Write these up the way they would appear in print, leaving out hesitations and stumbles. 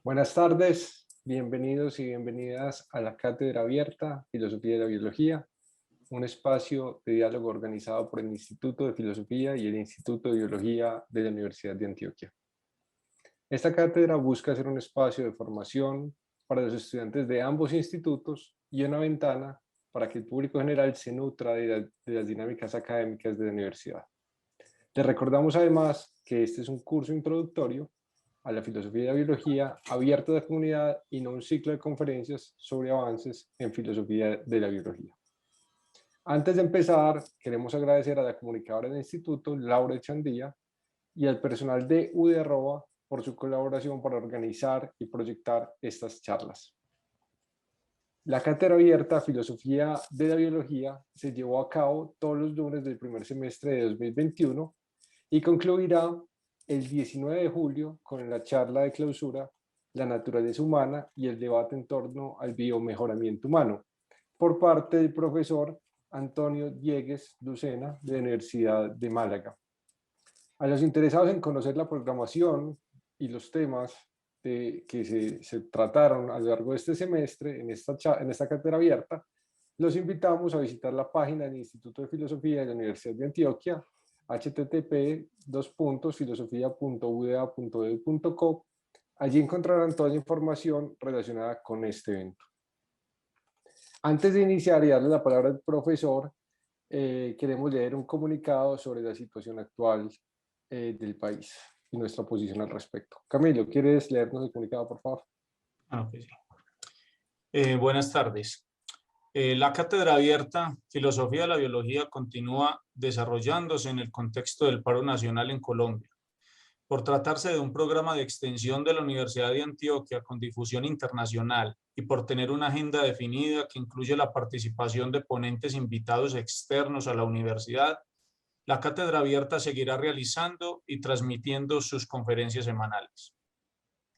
Buenas tardes, bienvenidos y bienvenidas a la Cátedra Abierta, Filosofía de la Biología, un espacio de diálogo organizado por el Instituto de Filosofía y el Instituto de Biología de la Universidad de Antioquia. Esta cátedra busca ser un espacio de formación para los estudiantes de ambos institutos y una ventana para que el público general se nutra de las dinámicas académicas de la universidad. Les recordamos además que este es un curso introductorio a la filosofía y la biología abierto a la comunidad y no un ciclo de conferencias sobre avances en filosofía de la biología. Antes de empezar, queremos agradecer a la comunicadora del instituto, Laura Echandía, y al personal de UD@ por su colaboración para organizar y proyectar estas charlas. La cátedra abierta Filosofía de la Biología se llevó a cabo todos los lunes del primer semestre de 2021 y concluirá el 19 de julio con la charla de clausura La naturaleza humana y el debate en torno al biomejoramiento humano, por parte del profesor Antonio Diegues Lucena de la Universidad de Málaga. A los interesados en conocer la programación y los temas que se trataron a lo largo de este semestre en esta cátedra abierta, los invitamos a visitar la página del Instituto de Filosofía de la Universidad de Antioquia, http://filosofia.uda.edu.co. Allí encontrarán toda la información relacionada con este evento. Antes de iniciar y darle la palabra al profesor, queremos leer un comunicado sobre la situación actual del país y nuestra posición al respecto. Camilo, ¿quieres leernos el comunicado, por favor? Okay, sí. Buenas tardes. La Cátedra Abierta Filosofía de la Biología continúa desarrollándose en el contexto del paro nacional en Colombia. Por tratarse de un programa de extensión de la Universidad de Antioquia con difusión internacional y por tener una agenda definida que incluye la participación de ponentes invitados externos a la universidad, la Cátedra Abierta seguirá realizando y transmitiendo sus conferencias semanales.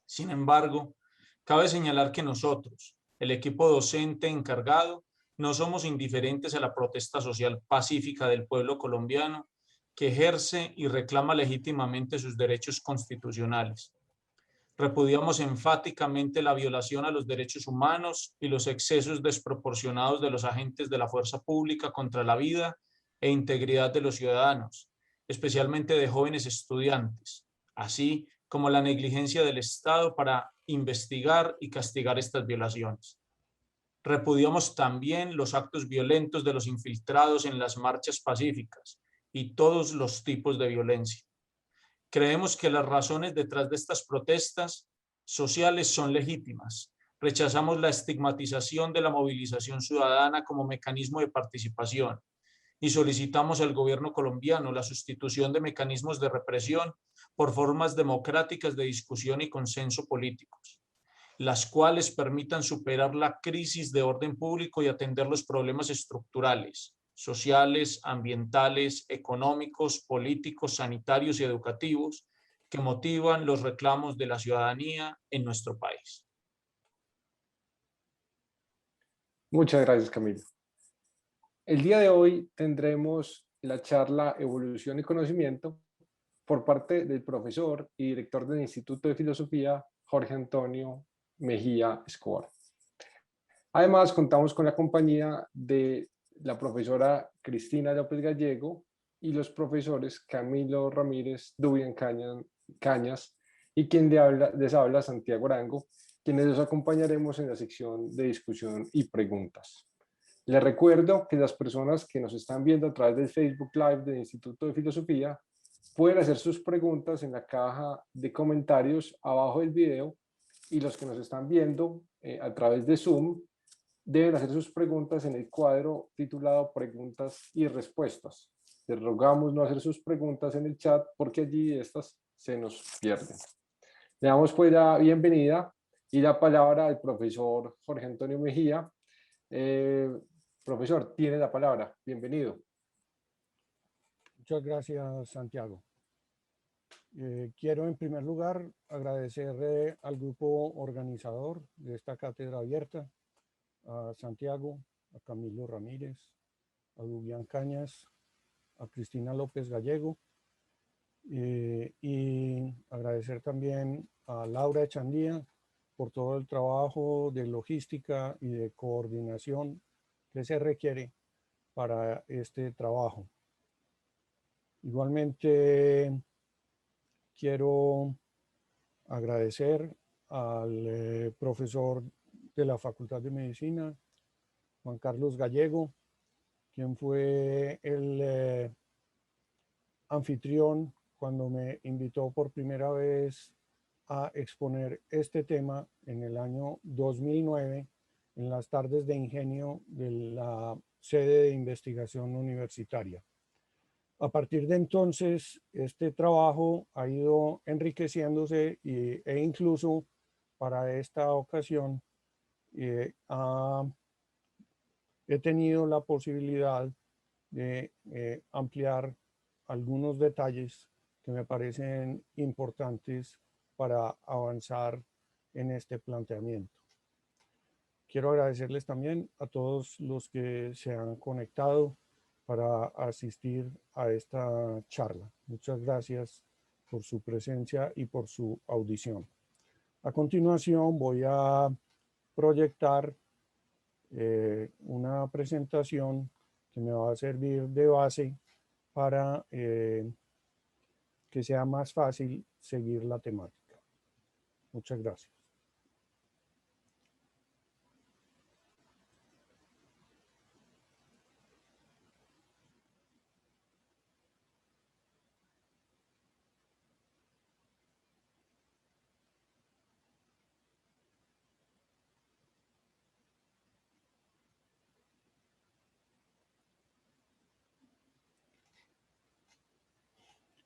Sin embargo, cabe señalar que nosotros, el equipo docente encargado, no somos indiferentes a la protesta social pacífica del pueblo colombiano que ejerce y reclama legítimamente sus derechos constitucionales. Repudiamos enfáticamente la violación a los derechos humanos y los excesos desproporcionados de los agentes de la fuerza pública contra la vida e integridad de los ciudadanos, especialmente de jóvenes estudiantes, así como la negligencia del Estado para investigar y castigar estas violaciones. Repudiamos también los actos violentos de los infiltrados en las marchas pacíficas y todos los tipos de violencia. Creemos que las razones detrás de estas protestas sociales son legítimas. Rechazamos la estigmatización de la movilización ciudadana como mecanismo de participación y solicitamos al gobierno colombiano la sustitución de mecanismos de represión por formas democráticas de discusión y consenso políticos, las cuales permitan superar la crisis de orden público y atender los problemas estructurales, sociales, ambientales, económicos, políticos, sanitarios y educativos que motivan los reclamos de la ciudadanía en nuestro país. Muchas gracias, Camilo. El día de hoy tendremos la charla Evolución y Conocimiento por parte del profesor y director del Instituto de Filosofía, Jorge Antonio Mejía Escobar. Además, contamos con la compañía de la profesora Cristina López Gallego y los profesores Camilo Ramírez Dubian Cañas y quien les habla Santiago Arango, quienes los acompañaremos en la sección de discusión y preguntas. Les recuerdo que las personas que nos están viendo a través del Facebook Live del Instituto de Filosofía pueden hacer sus preguntas en la caja de comentarios abajo del video, y los que nos están viendo a través de Zoom deben hacer sus preguntas en el cuadro titulado Preguntas y Respuestas. Les rogamos no hacer sus preguntas en el chat porque allí estas se nos pierden. Le damos pues la bienvenida y la palabra al profesor Jorge Antonio Mejía. Profesor, tiene la palabra. Bienvenido. Muchas gracias, Santiago. Quiero en primer lugar agradecer al grupo organizador de esta cátedra abierta, a Santiago, a Camilo Ramírez, a Dubian Cañas, a Cristina López Gallego, y agradecer también a Laura Echandía por todo el trabajo de logística y de coordinación que se requiere para este trabajo. Igualmente, quiero agradecer al profesor de la Facultad de Medicina, Juan Carlos Gallego, quien fue el anfitrión cuando me invitó por primera vez a exponer este tema en el año 2009 en las tardes de ingenio de la sede de investigación universitaria. A partir de entonces, este trabajo ha ido enriqueciéndose e incluso para esta ocasión he tenido la posibilidad de ampliar algunos detalles que me parecen importantes para avanzar en este planteamiento. Quiero agradecerles también a todos los que se han conectado para asistir a esta charla. Muchas gracias por su presencia y por su audición. A continuación voy a proyectar una presentación que me va a servir de base para que sea más fácil seguir la temática. Muchas gracias.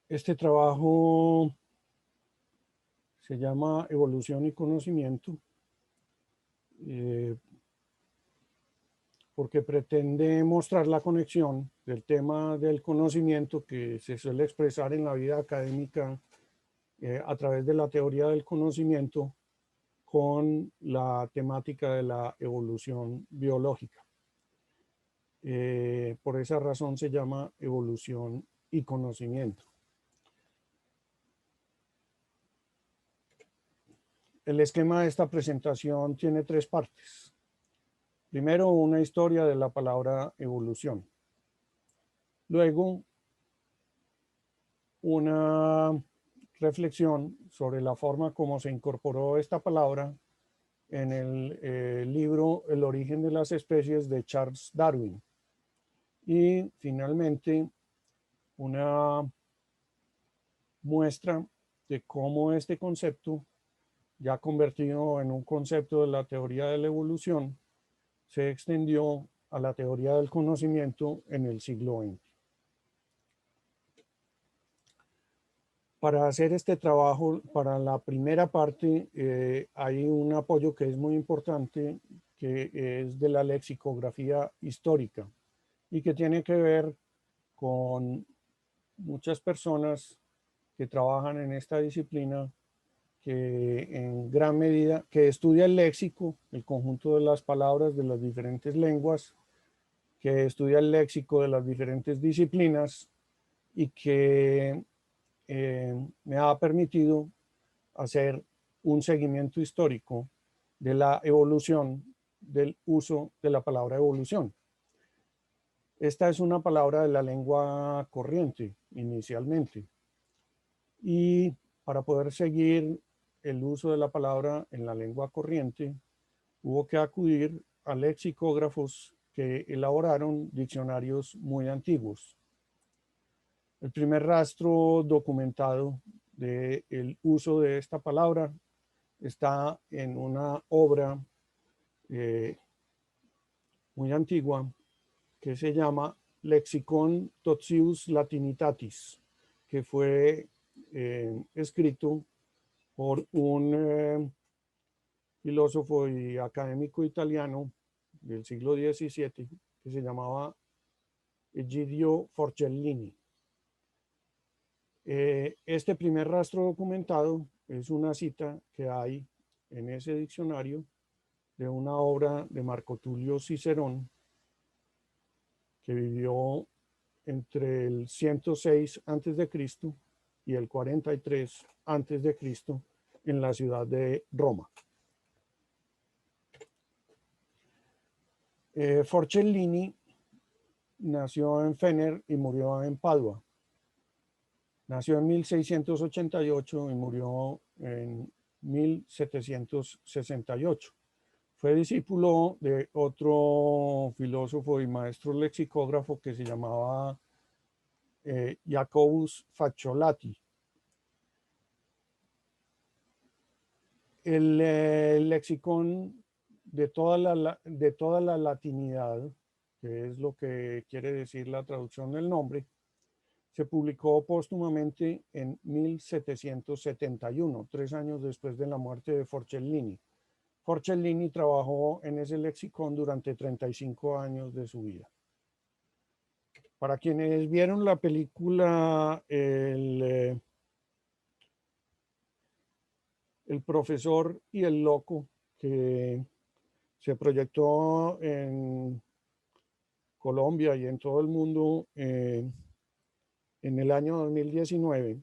Este trabajo se llama Evolución y Conocimiento, porque pretende mostrar la conexión del tema del conocimiento que se suele expresar en la vida académica a través de la teoría del conocimiento con la temática de la evolución biológica. Por esa razón se llama Evolución y Conocimiento. El esquema de esta presentación tiene tres partes. Primero, una historia de la palabra evolución. Luego, una reflexión sobre la forma como se incorporó esta palabra en el libro El origen de las especies de Charles Darwin. Y finalmente, una muestra de cómo este concepto, ya convertido en un concepto de la teoría de la evolución, se extendió a la teoría del conocimiento en el siglo XX. Para hacer este trabajo, para la primera parte, hay un apoyo que es muy importante, que es de la lexicografía histórica y que tiene que ver con muchas personas que trabajan en esta disciplina, que en gran medida, que estudia el léxico, el conjunto de las palabras de las diferentes lenguas, que estudia el léxico de las diferentes disciplinas y que me ha permitido hacer un seguimiento histórico de la evolución del uso de la palabra evolución. Esta es una palabra de la lengua corriente inicialmente, y para poder seguir el uso de la palabra en la lengua corriente hubo que acudir a lexicógrafos que elaboraron diccionarios muy antiguos. El primer rastro documentado del uso de esta palabra está en una obra muy antigua que se llama Lexicon Totius Latinitatis, que fue escrito por un filósofo y académico italiano del siglo XVII que se llamaba Egidio Forcellini. Este primer rastro documentado es una cita que hay en ese diccionario de una obra de Marco Tulio Cicerón, que vivió entre el 106 a.C. y el 43 a.C. en la ciudad de Roma. Forcellini nació en Fener y murió en Padua. Nació en 1688 y murió en 1768. Fue discípulo de otro filósofo y maestro lexicógrafo que se llamaba Jacobus Facciolati. El lexicón de toda la latinidad, que es lo que quiere decir la traducción del nombre, se publicó póstumamente en 1771, 3 años después de la muerte de Forcellini. Forcellini trabajó en ese lexicón durante 35 años de su vida. Para quienes vieron la película El profesor y el loco, que se proyectó en Colombia y en todo el mundo en el año 2019,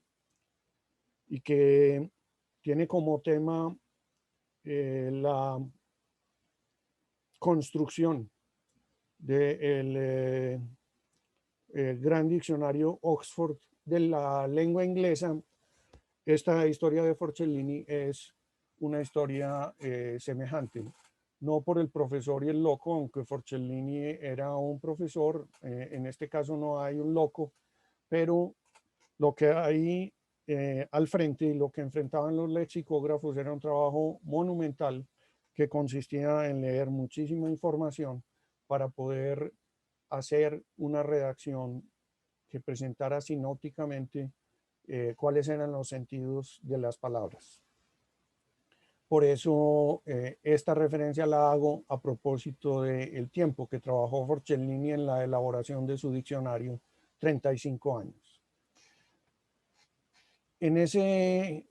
y que tiene como tema la construcción del gran diccionario Oxford de la lengua inglesa. Esta historia de Forcellini es una historia semejante, no por el profesor y el loco, aunque Forcellini era un profesor, en este caso no hay un loco, pero lo que hay al frente y lo que enfrentaban los lexicógrafos era un trabajo monumental que consistía en leer muchísima información para poder hacer una redacción que presentara sinópticamente cuáles eran los sentidos de las palabras. Por eso esta referencia la hago a propósito del tiempo que trabajó Forcellini en la elaboración de su diccionario, 35 años. En ese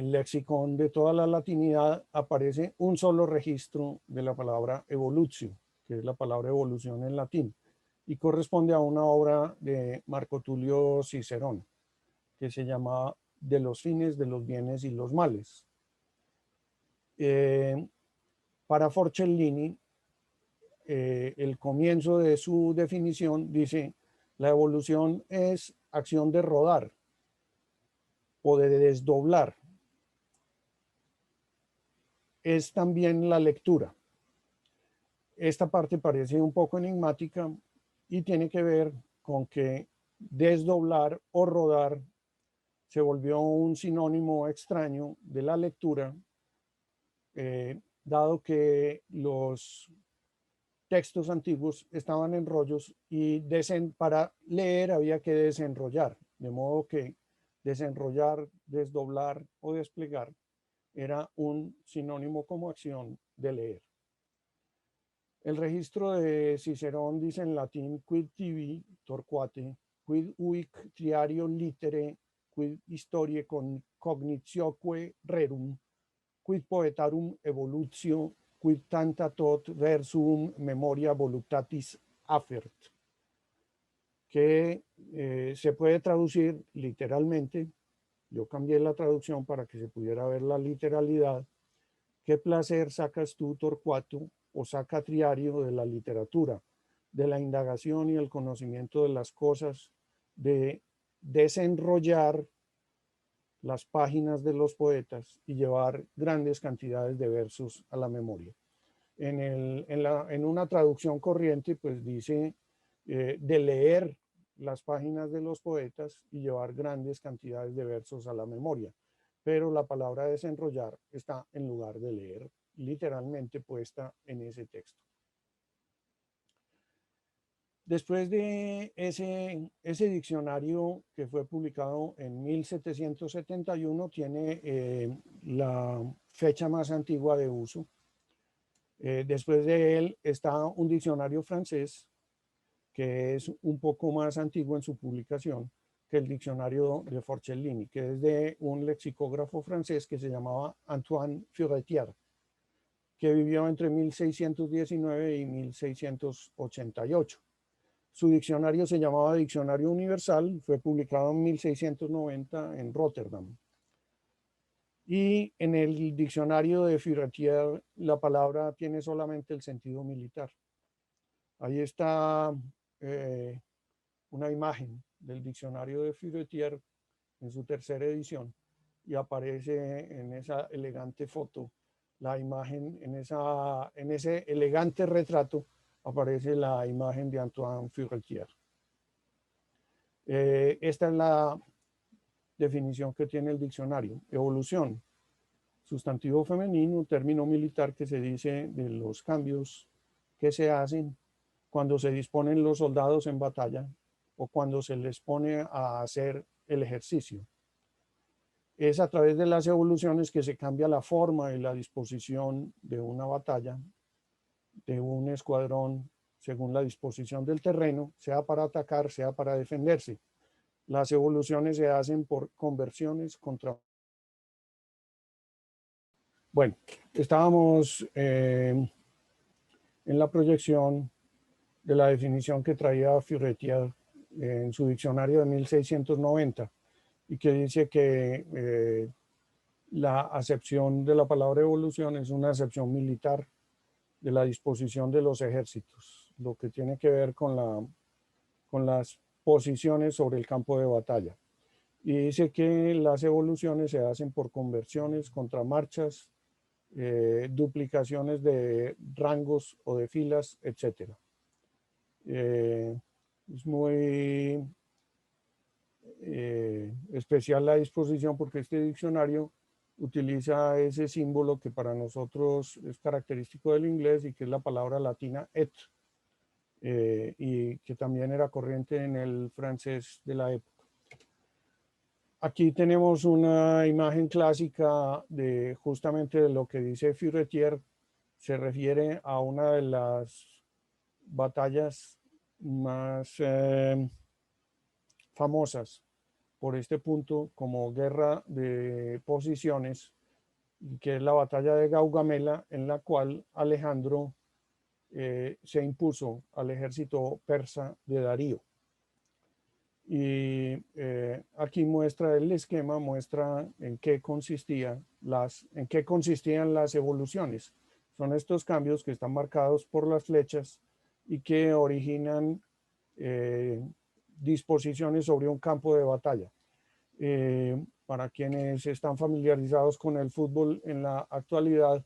lexicón de toda la latinidad aparece un solo registro de la palabra evolutio, que es la palabra evolución en latín, y corresponde a una obra de Marco Tulio Cicerón, que se llama De los fines, de los bienes y los males. Para Forcellini, el comienzo de su definición dice: la evolución es acción de rodar o de desdoblar. Es también la lectura. Esta parte parece un poco enigmática y tiene que ver con que desdoblar o rodar se volvió un sinónimo extraño de la lectura, dado que los textos antiguos estaban en rollos y para leer había que desenrollar, de modo que desenrollar, desdoblar o desplegar era un sinónimo como acción de leer. El registro de Cicerón dice en latín: quid tibi torquate, quid uic triario litere, quid historiae cognitioque rerum, quid poetarum evolutio, quid tanta tot versum memoria voluptatis affert, que se puede traducir literalmente. Yo cambié la traducción para que se pudiera ver la literalidad: ¿qué placer sacas tú, Torcuato, o saca Triario, de la literatura, de la indagación y el conocimiento de las cosas, de desenrollar las páginas de los poetas y llevar grandes cantidades de versos a la memoria? En una traducción corriente, pues dice de leer las páginas de los poetas y llevar grandes cantidades de versos a la memoria. Pero la palabra desenrollar está en lugar de leer, literalmente puesta en ese texto. Después de ese diccionario, que fue publicado en 1771, tiene la fecha más antigua de uso. Después de él está un diccionario francés, que es un poco más antiguo en su publicación que el diccionario de Forcellini, que es de un lexicógrafo francés que se llamaba Antoine Furetière, que vivió entre 1619 y 1688. Su diccionario se llamaba Diccionario Universal, fue publicado en 1690 en Rotterdam. Y en el diccionario de Furetière la palabra tiene solamente el sentido militar. Ahí está una imagen del diccionario de Furetière en su tercera edición y aparece en esa elegante foto la imagen, en ese elegante retrato aparece la imagen de Antoine Furetière. Esta es la definición que tiene el diccionario. Evolución, sustantivo femenino, término militar que se dice de los cambios que se hacen cuando se disponen los soldados en batalla o cuando se les pone a hacer el ejercicio. Es a través de las evoluciones que se cambia la forma y la disposición de una batalla, de un escuadrón, según la disposición del terreno, sea para atacar, sea para defenderse. Las evoluciones se hacen por conversiones contra... Bueno, estábamos en la proyección de la definición que traía Furetière en su diccionario de 1690 y que dice que la acepción de la palabra evolución es una acepción militar de la disposición de los ejércitos, lo que tiene que ver con las posiciones sobre el campo de batalla. Y dice que las evoluciones se hacen por conversiones, contramarchas, duplicaciones de rangos o de filas, etc. Es muy especial la disposición porque este diccionario utiliza ese símbolo que para nosotros es característico del inglés y que es la palabra latina et, y que también era corriente en el francés de la época. Aquí tenemos una imagen clásica de justamente de lo que dice Furetière. Se refiere a una de las batallas más famosas por este punto como guerra de posiciones, que es la batalla de Gaugamela, en la cual Alejandro se impuso al ejército persa de Darío. Y aquí muestra el esquema, muestra en qué consistían las evoluciones. Son estos cambios que están marcados por las flechas y que originan disposiciones sobre un campo de batalla. Para quienes están familiarizados con el fútbol en la actualidad,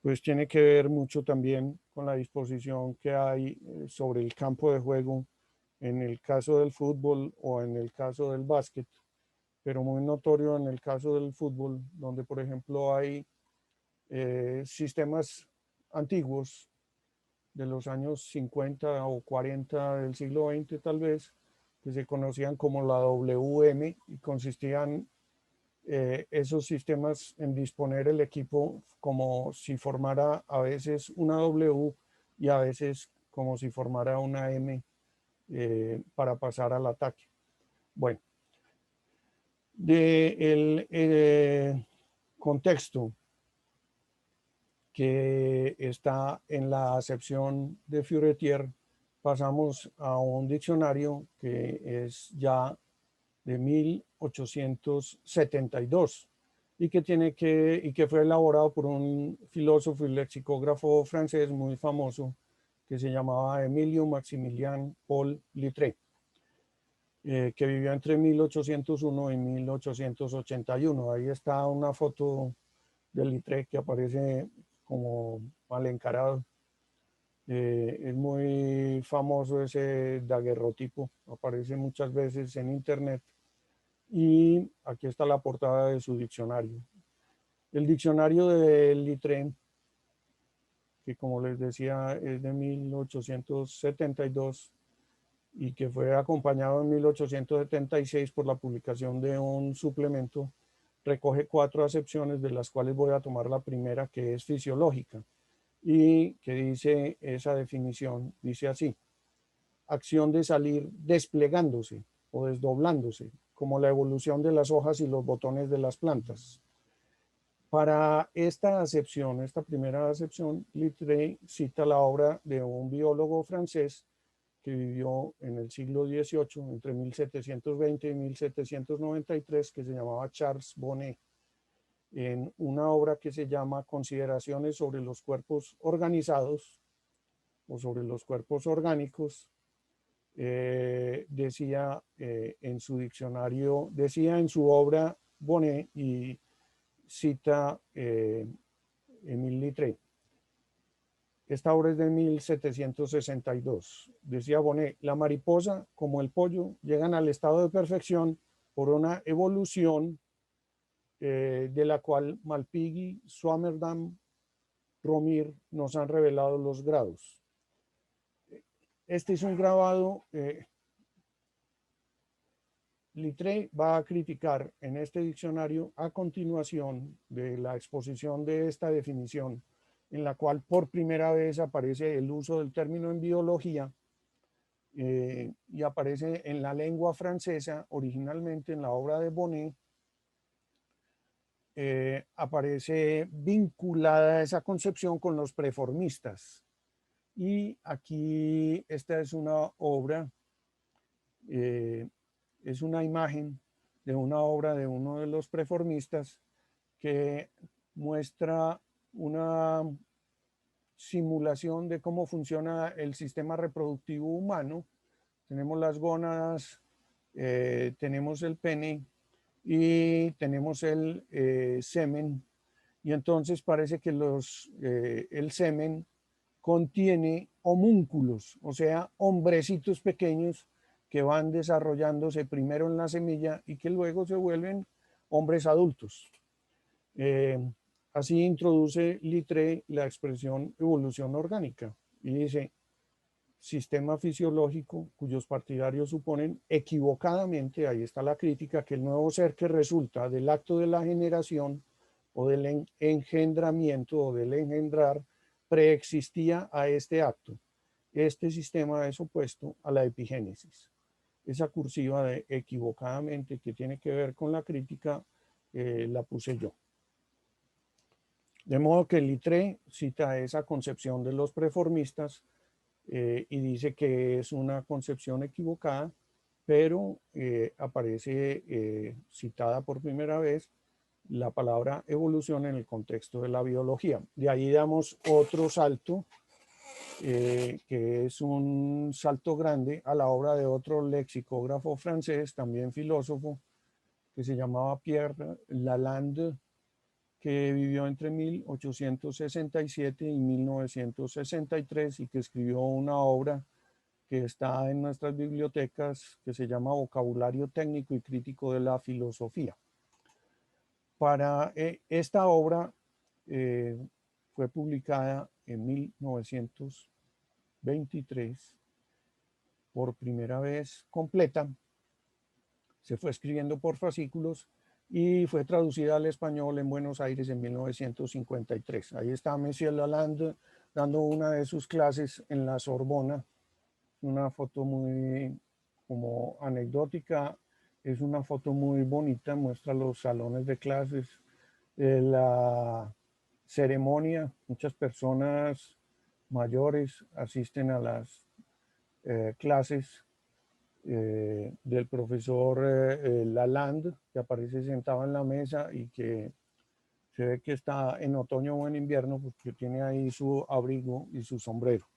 pues tiene que ver mucho también con la disposición que hay sobre el campo de juego en el caso del fútbol o en el caso del básquet, pero muy notorio en el caso del fútbol, donde por ejemplo hay sistemas antiguos de los años 50 o 40 del siglo XX tal vez, que se conocían como la WM y consistían esos sistemas en disponer el equipo como si formara a veces una W y a veces como si formara una M para pasar al ataque. Bueno, del contexto que está en la acepción de Furetière, pasamos a un diccionario que es ya de 1872 y que fue elaborado por un filósofo y lexicógrafo francés muy famoso que se llamaba Emilio Maximilien Paul Littré, que vivió entre 1801 y 1881. Ahí está una foto de Littré que aparece como mal encarado. Es muy famoso ese daguerrotipo, aparece muchas veces en internet. Y aquí está la portada de su diccionario. El diccionario de Littré, que como les decía es de 1872 y que fue acompañado en 1876 por la publicación de un suplemento, recoge 4 acepciones, de las cuales voy a tomar la primera, que es fisiológica, y que dice esa definición, dice así: acción de salir desplegándose o desdoblándose, como la evolución de las hojas y los botones de las plantas. Para esta acepción, esta primera acepción, Littré cita la obra de un biólogo francés que vivió en el siglo XVIII, entre 1720 y 1793, que se llamaba Charles Bonnet, en una obra que se llama Consideraciones sobre los cuerpos organizados, o sobre los cuerpos orgánicos, decía en su diccionario, decía en su obra Bonnet, y cita Émile Littré. Esta obra es de 1762. Decía Bonnet: la mariposa, como el pollo, llegan al estado de perfección por una evolución de la cual Malpighi, Swammerdam, Romir nos han revelado los grados. Este es un grabado. Littré va a criticar en este diccionario, a continuación de la exposición de esta definición, en la cual por primera vez aparece el uso del término en biología, y aparece en la lengua francesa, originalmente en la obra de Bonnet. Aparece vinculada a esa concepción con los preformistas. Y aquí esta es una obra, es una imagen de una obra de uno de los preformistas que muestra una simulación de cómo funciona el sistema reproductivo humano. Tenemos las gónadas, tenemos el pene y tenemos el semen, y entonces parece que el semen contiene homúnculos, o sea, hombrecitos pequeños que van desarrollándose primero en la semilla y que luego se vuelven hombres adultos. Así introduce Littré la expresión evolución orgánica y dice: sistema fisiológico cuyos partidarios suponen equivocadamente, ahí está la crítica, que el nuevo ser que resulta del acto de la generación o del engendramiento o del engendrar preexistía a este acto. Este sistema es opuesto a la epigénesis. Esa cursiva de equivocadamente, que tiene que ver con la crítica, la puse yo. De modo que Littré cita esa concepción de los preformistas y dice que es una concepción equivocada, pero aparece citada por primera vez la palabra evolución en el contexto de la biología. De ahí damos otro salto, que es un salto grande a la obra de otro lexicógrafo francés, también filósofo, que se llamaba Pierre Lalande, que vivió entre 1867 y 1963 y que escribió una obra que está en nuestras bibliotecas, que se llama Vocabulario técnico y crítico de la filosofía. Para esta obra fue publicada en 1923 por primera vez completa. Se fue escribiendo por fascículos y fue traducida al español en Buenos Aires en 1953. Ahí está Monsieur Lalande dando una de sus clases en la Sorbona. Una foto muy como anecdótica, es una foto muy bonita, muestra los salones de clases, la ceremonia. Muchas personas mayores asisten a las clases del profesor Lalande, que aparece sentado en la mesa y que se ve que está en otoño o en invierno, porque tiene ahí su abrigo y su sombrero.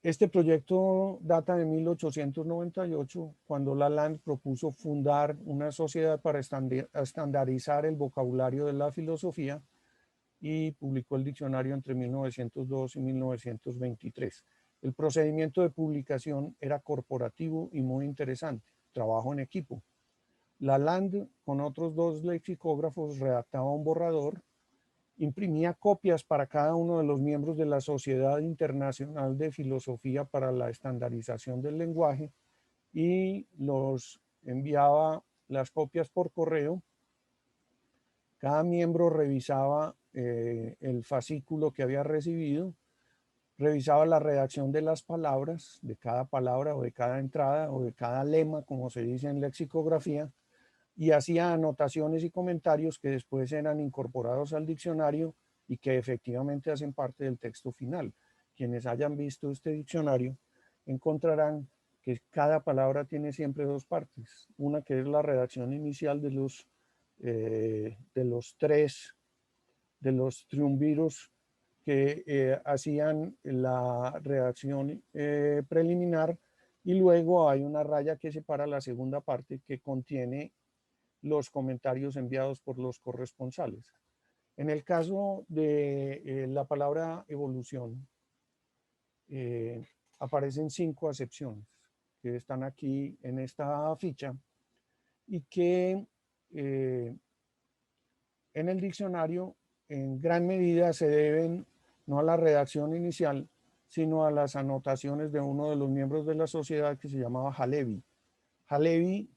Este proyecto data de 1898, cuando Lalande propuso fundar una sociedad para estandarizar el vocabulario de la filosofía, y publicó el diccionario entre 1902 y 1923. El procedimiento de publicación era corporativo y muy interesante, trabajo en equipo. Lalande, con otros dos lexicógrafos, redactaba un borrador, imprimía copias para cada uno de los miembros de la Sociedad Internacional de Filosofía para la Estandarización del Lenguaje y los enviaba las copias por correo. Cada miembro revisaba el fascículo que había recibido, revisaba la redacción de las palabras, de cada palabra o de cada entrada o de cada lema, como se dice en lexicografía, y hacía anotaciones y comentarios que después eran incorporados al diccionario y que efectivamente hacen parte del texto final. Quienes hayan visto este diccionario encontrarán que cada palabra tiene siempre dos partes. Una que es la redacción inicial de los de los triunviros que hacían la redacción preliminar, y luego hay una raya que separa la segunda parte que contiene los comentarios enviados por los corresponsales. En el caso de la palabra evolución, aparecen 5 acepciones que están aquí en esta ficha y que en el diccionario en gran medida se deben no a la redacción inicial, sino a las anotaciones de uno de los miembros de la sociedad que se llamaba Halevi. Halevi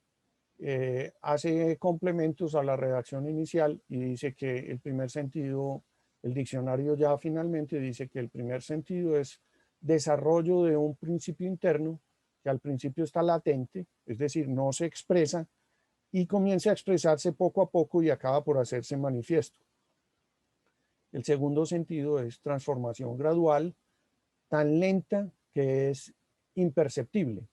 hace complementos a la redacción inicial y dice que el primer sentido, el diccionario ya finalmente dice que el primer sentido es desarrollo de un principio interno que al principio está latente, es decir, no se expresa y comienza a expresarse poco a poco y acaba por hacerse manifiesto. El segundo sentido es transformación gradual, tan lenta que es imperceptible.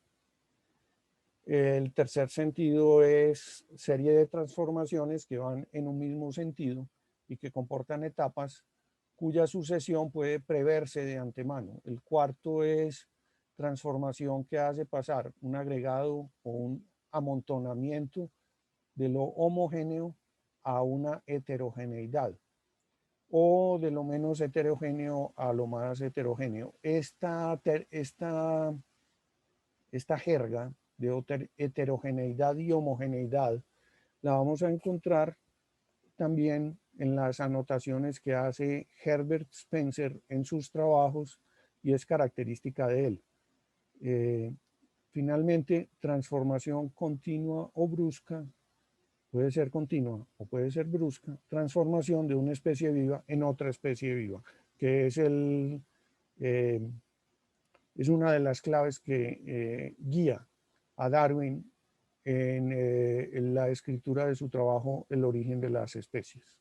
El tercer sentido es serie de transformaciones que van en un mismo sentido y que comportan etapas cuya sucesión puede preverse de antemano. El cuarto es transformación que hace pasar un agregado o un amontonamiento de lo homogéneo a una heterogeneidad o de lo menos heterogéneo a lo más heterogéneo. Esta jerga de heterogeneidad y homogeneidad la vamos a encontrar también en las anotaciones que hace Herbert Spencer en sus trabajos y es característica de él. Finalmente, transformación continua o brusca, puede ser continua o puede ser brusca, transformación de una especie viva en otra especie viva, que es es una de las claves que guía a Darwin en la escritura de su trabajo El origen de las especies.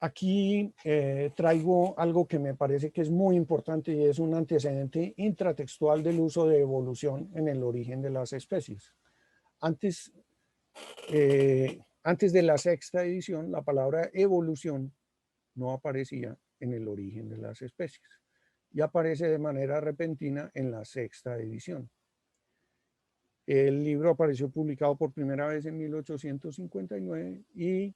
Aquí traigo algo que me parece que es muy importante y es un antecedente intratextual del uso de evolución en el origen de las especies. Antes de la sexta edición, la palabra evolución no aparecía en el origen de las especies y aparece de manera repentina en la sexta edición. El libro apareció publicado por primera vez en 1859 y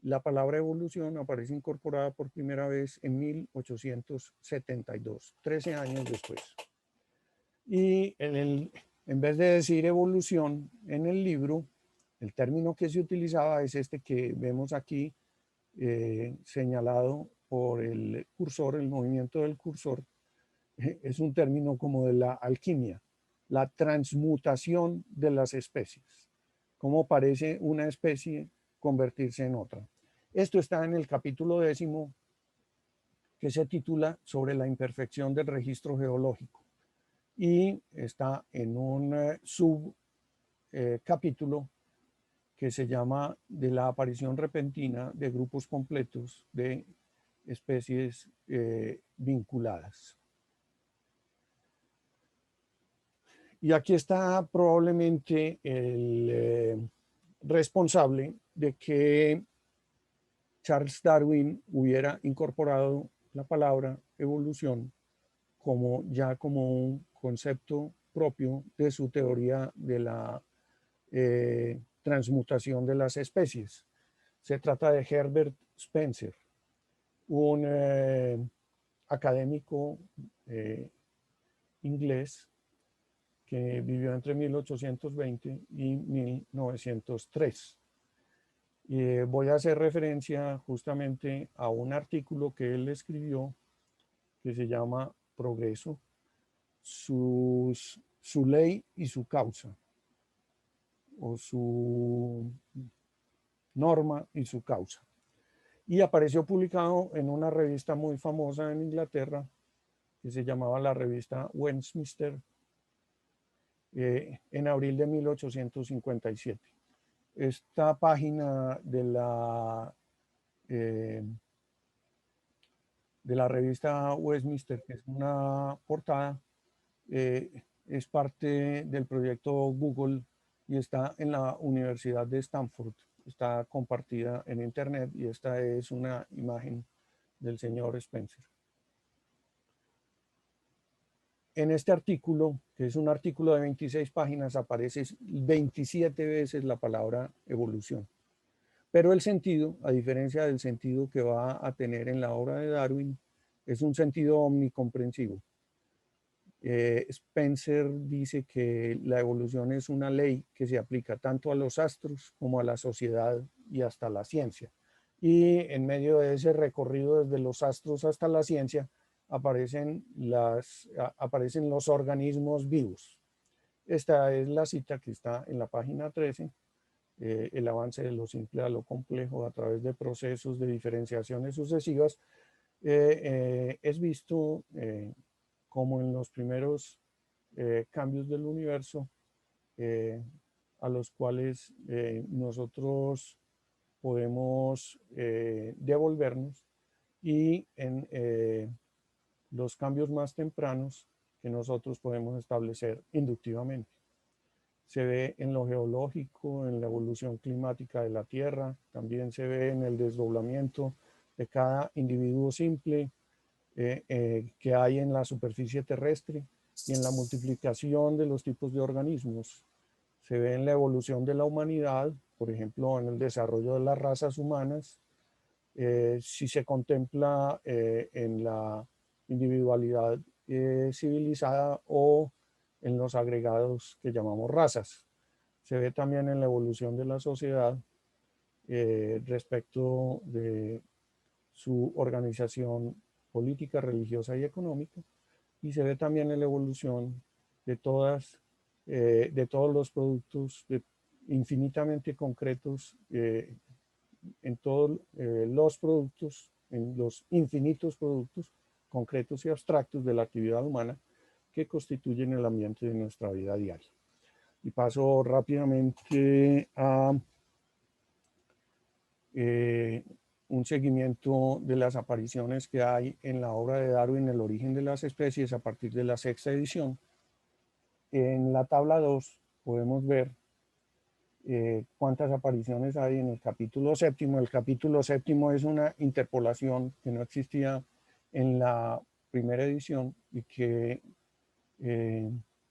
la palabra evolución aparece incorporada por primera vez en 1872, 13 años después. Y en vez de decir evolución en el libro, el término que se utilizaba es este que vemos aquí señalado por el cursor, el movimiento del cursor. Es un término como de la alquimia, la transmutación de las especies. Cómo parece una especie convertirse en otra. Esto está en el capítulo 10 que se titula Sobre la imperfección del registro geológico y está en un subcapítulo que se llama de la aparición repentina de grupos completos de especies vinculadas. Y aquí está probablemente el responsable de que Charles Darwin hubiera incorporado la palabra evolución como un concepto propio de su teoría de la transmutación de las especies. Se trata de Herbert Spencer, un académico inglés que vivió entre 1820 y 1903. Voy a hacer referencia justamente a un artículo que él escribió que se llama Progreso, su ley y su causa, o su norma y su causa. Y apareció publicado en una revista muy famosa en Inglaterra que se llamaba la revista Westminster en abril de 1857. Esta página de la revista Westminster, que es una portada, es parte del proyecto Google y está en la Universidad de Stanford está compartida en internet y esta es una imagen del señor Spencer. En este artículo, que es un artículo de 26 páginas, aparece 27 veces la palabra evolución. Pero el sentido, a diferencia del sentido que va a tener en la obra de Darwin, es un sentido omnicomprensivo. Spencer dice que la evolución es una ley que se aplica tanto a los astros como a la sociedad y hasta la ciencia. Y en medio de ese recorrido desde los astros hasta la ciencia aparecen los organismos vivos. Esta es la cita que está en la página 13. El avance de lo simple a lo complejo a través de procesos de diferenciaciones sucesivas es visto como en los primeros cambios del universo a los cuales nosotros podemos devolvernos, y en los cambios más tempranos que nosotros podemos establecer inductivamente. Se ve en lo geológico, en la evolución climática de la Tierra, también se ve en el desdoblamiento de cada individuo simple que hay en la superficie terrestre y en la multiplicación de los tipos de organismos. Se ve en la evolución de la humanidad, por ejemplo, en el desarrollo de las razas humanas, si se contempla en la individualidad civilizada o en los agregados que llamamos razas. Se ve también en la evolución de la sociedad respecto de su organización política, religiosa y económica, y se ve también en la evolución de todos los productos infinitamente concretos, en todos los productos, en los infinitos productos concretos y abstractos de la actividad humana que constituyen el ambiente de nuestra vida diaria. Y paso rápidamente a un seguimiento de las apariciones que hay en la obra de Darwin, El origen de las especies, a partir de la 6ª edición. En la tabla 2 podemos ver cuántas apariciones hay en el capítulo 7º. El capítulo 7º es una interpolación que no existía en la primera edición y que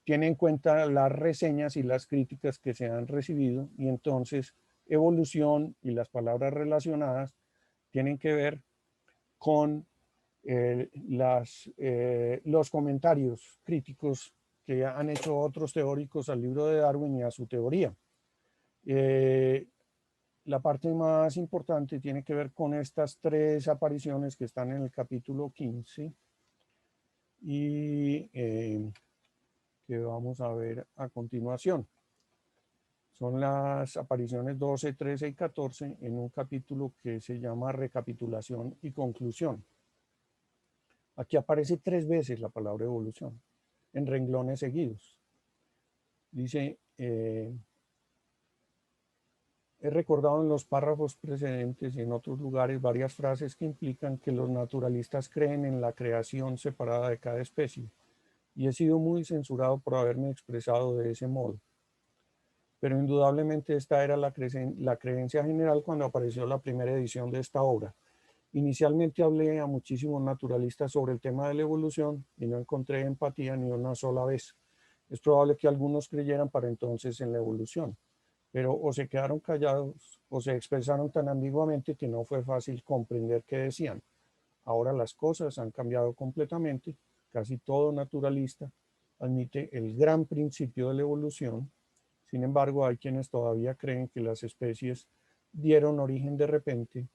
tiene en cuenta las reseñas y las críticas que se han recibido, y entonces evolución y las palabras relacionadas tienen que ver con los comentarios críticos que han hecho otros teóricos al libro de Darwin y a su teoría. La parte más importante tiene que ver con estas 3 apariciones que están en el capítulo 15 y que vamos a ver a continuación. Son las apariciones 12, 13 y 14 en un capítulo que se llama Recapitulación y Conclusión. Aquí aparece 3 veces la palabra evolución, en renglones seguidos. Dice, he recordado en los párrafos precedentes y en otros lugares varias frases que implican que los naturalistas creen en la creación separada de cada especie, y he sido muy censurado por haberme expresado de ese modo. Pero indudablemente esta era la creencia general cuando apareció la primera edición de esta obra. Inicialmente hablé a muchísimos naturalistas sobre el tema de la evolución y no encontré empatía ni una sola vez. Es probable que algunos creyeran para entonces en la evolución, pero o se quedaron callados o se expresaron tan ambiguamente que no fue fácil comprender qué decían. Ahora las cosas han cambiado completamente. Casi todo naturalista admite el gran principio de la evolución. Sin embargo, hay quienes todavía creen que las especies dieron origen de repente,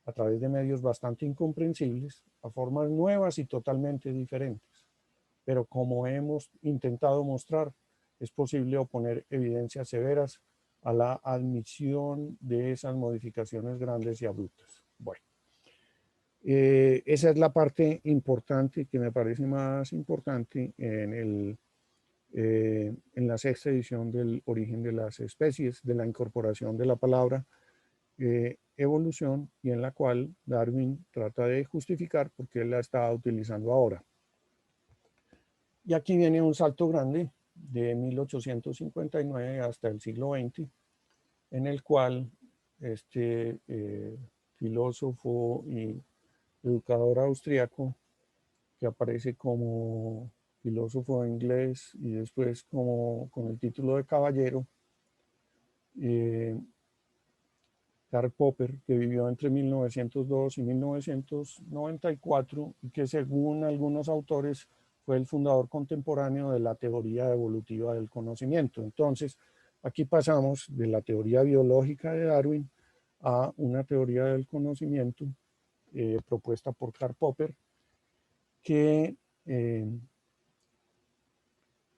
a través de medios bastante incomprensibles, a formas nuevas y totalmente diferentes. Pero como hemos intentado mostrar, es posible oponer evidencias severas a la admisión de esas modificaciones grandes y abruptas. Bueno, esa es la parte importante, que me parece más importante en la 6ª edición del Origen de las especies, de la incorporación de la palabra evolución, y en la cual Darwin trata de justificar por qué la está utilizando ahora. Y aquí viene un salto grande de 1859 hasta el siglo XX, en el cual este filósofo y educador austriaco, que aparece como filósofo inglés y después como con el título de caballero, Karl Popper, que vivió entre 1902 y 1994 y que según algunos autores fue el fundador contemporáneo de la teoría evolutiva del conocimiento. Entonces, aquí pasamos de la teoría biológica de Darwin a una teoría del conocimiento propuesta por Karl Popper, que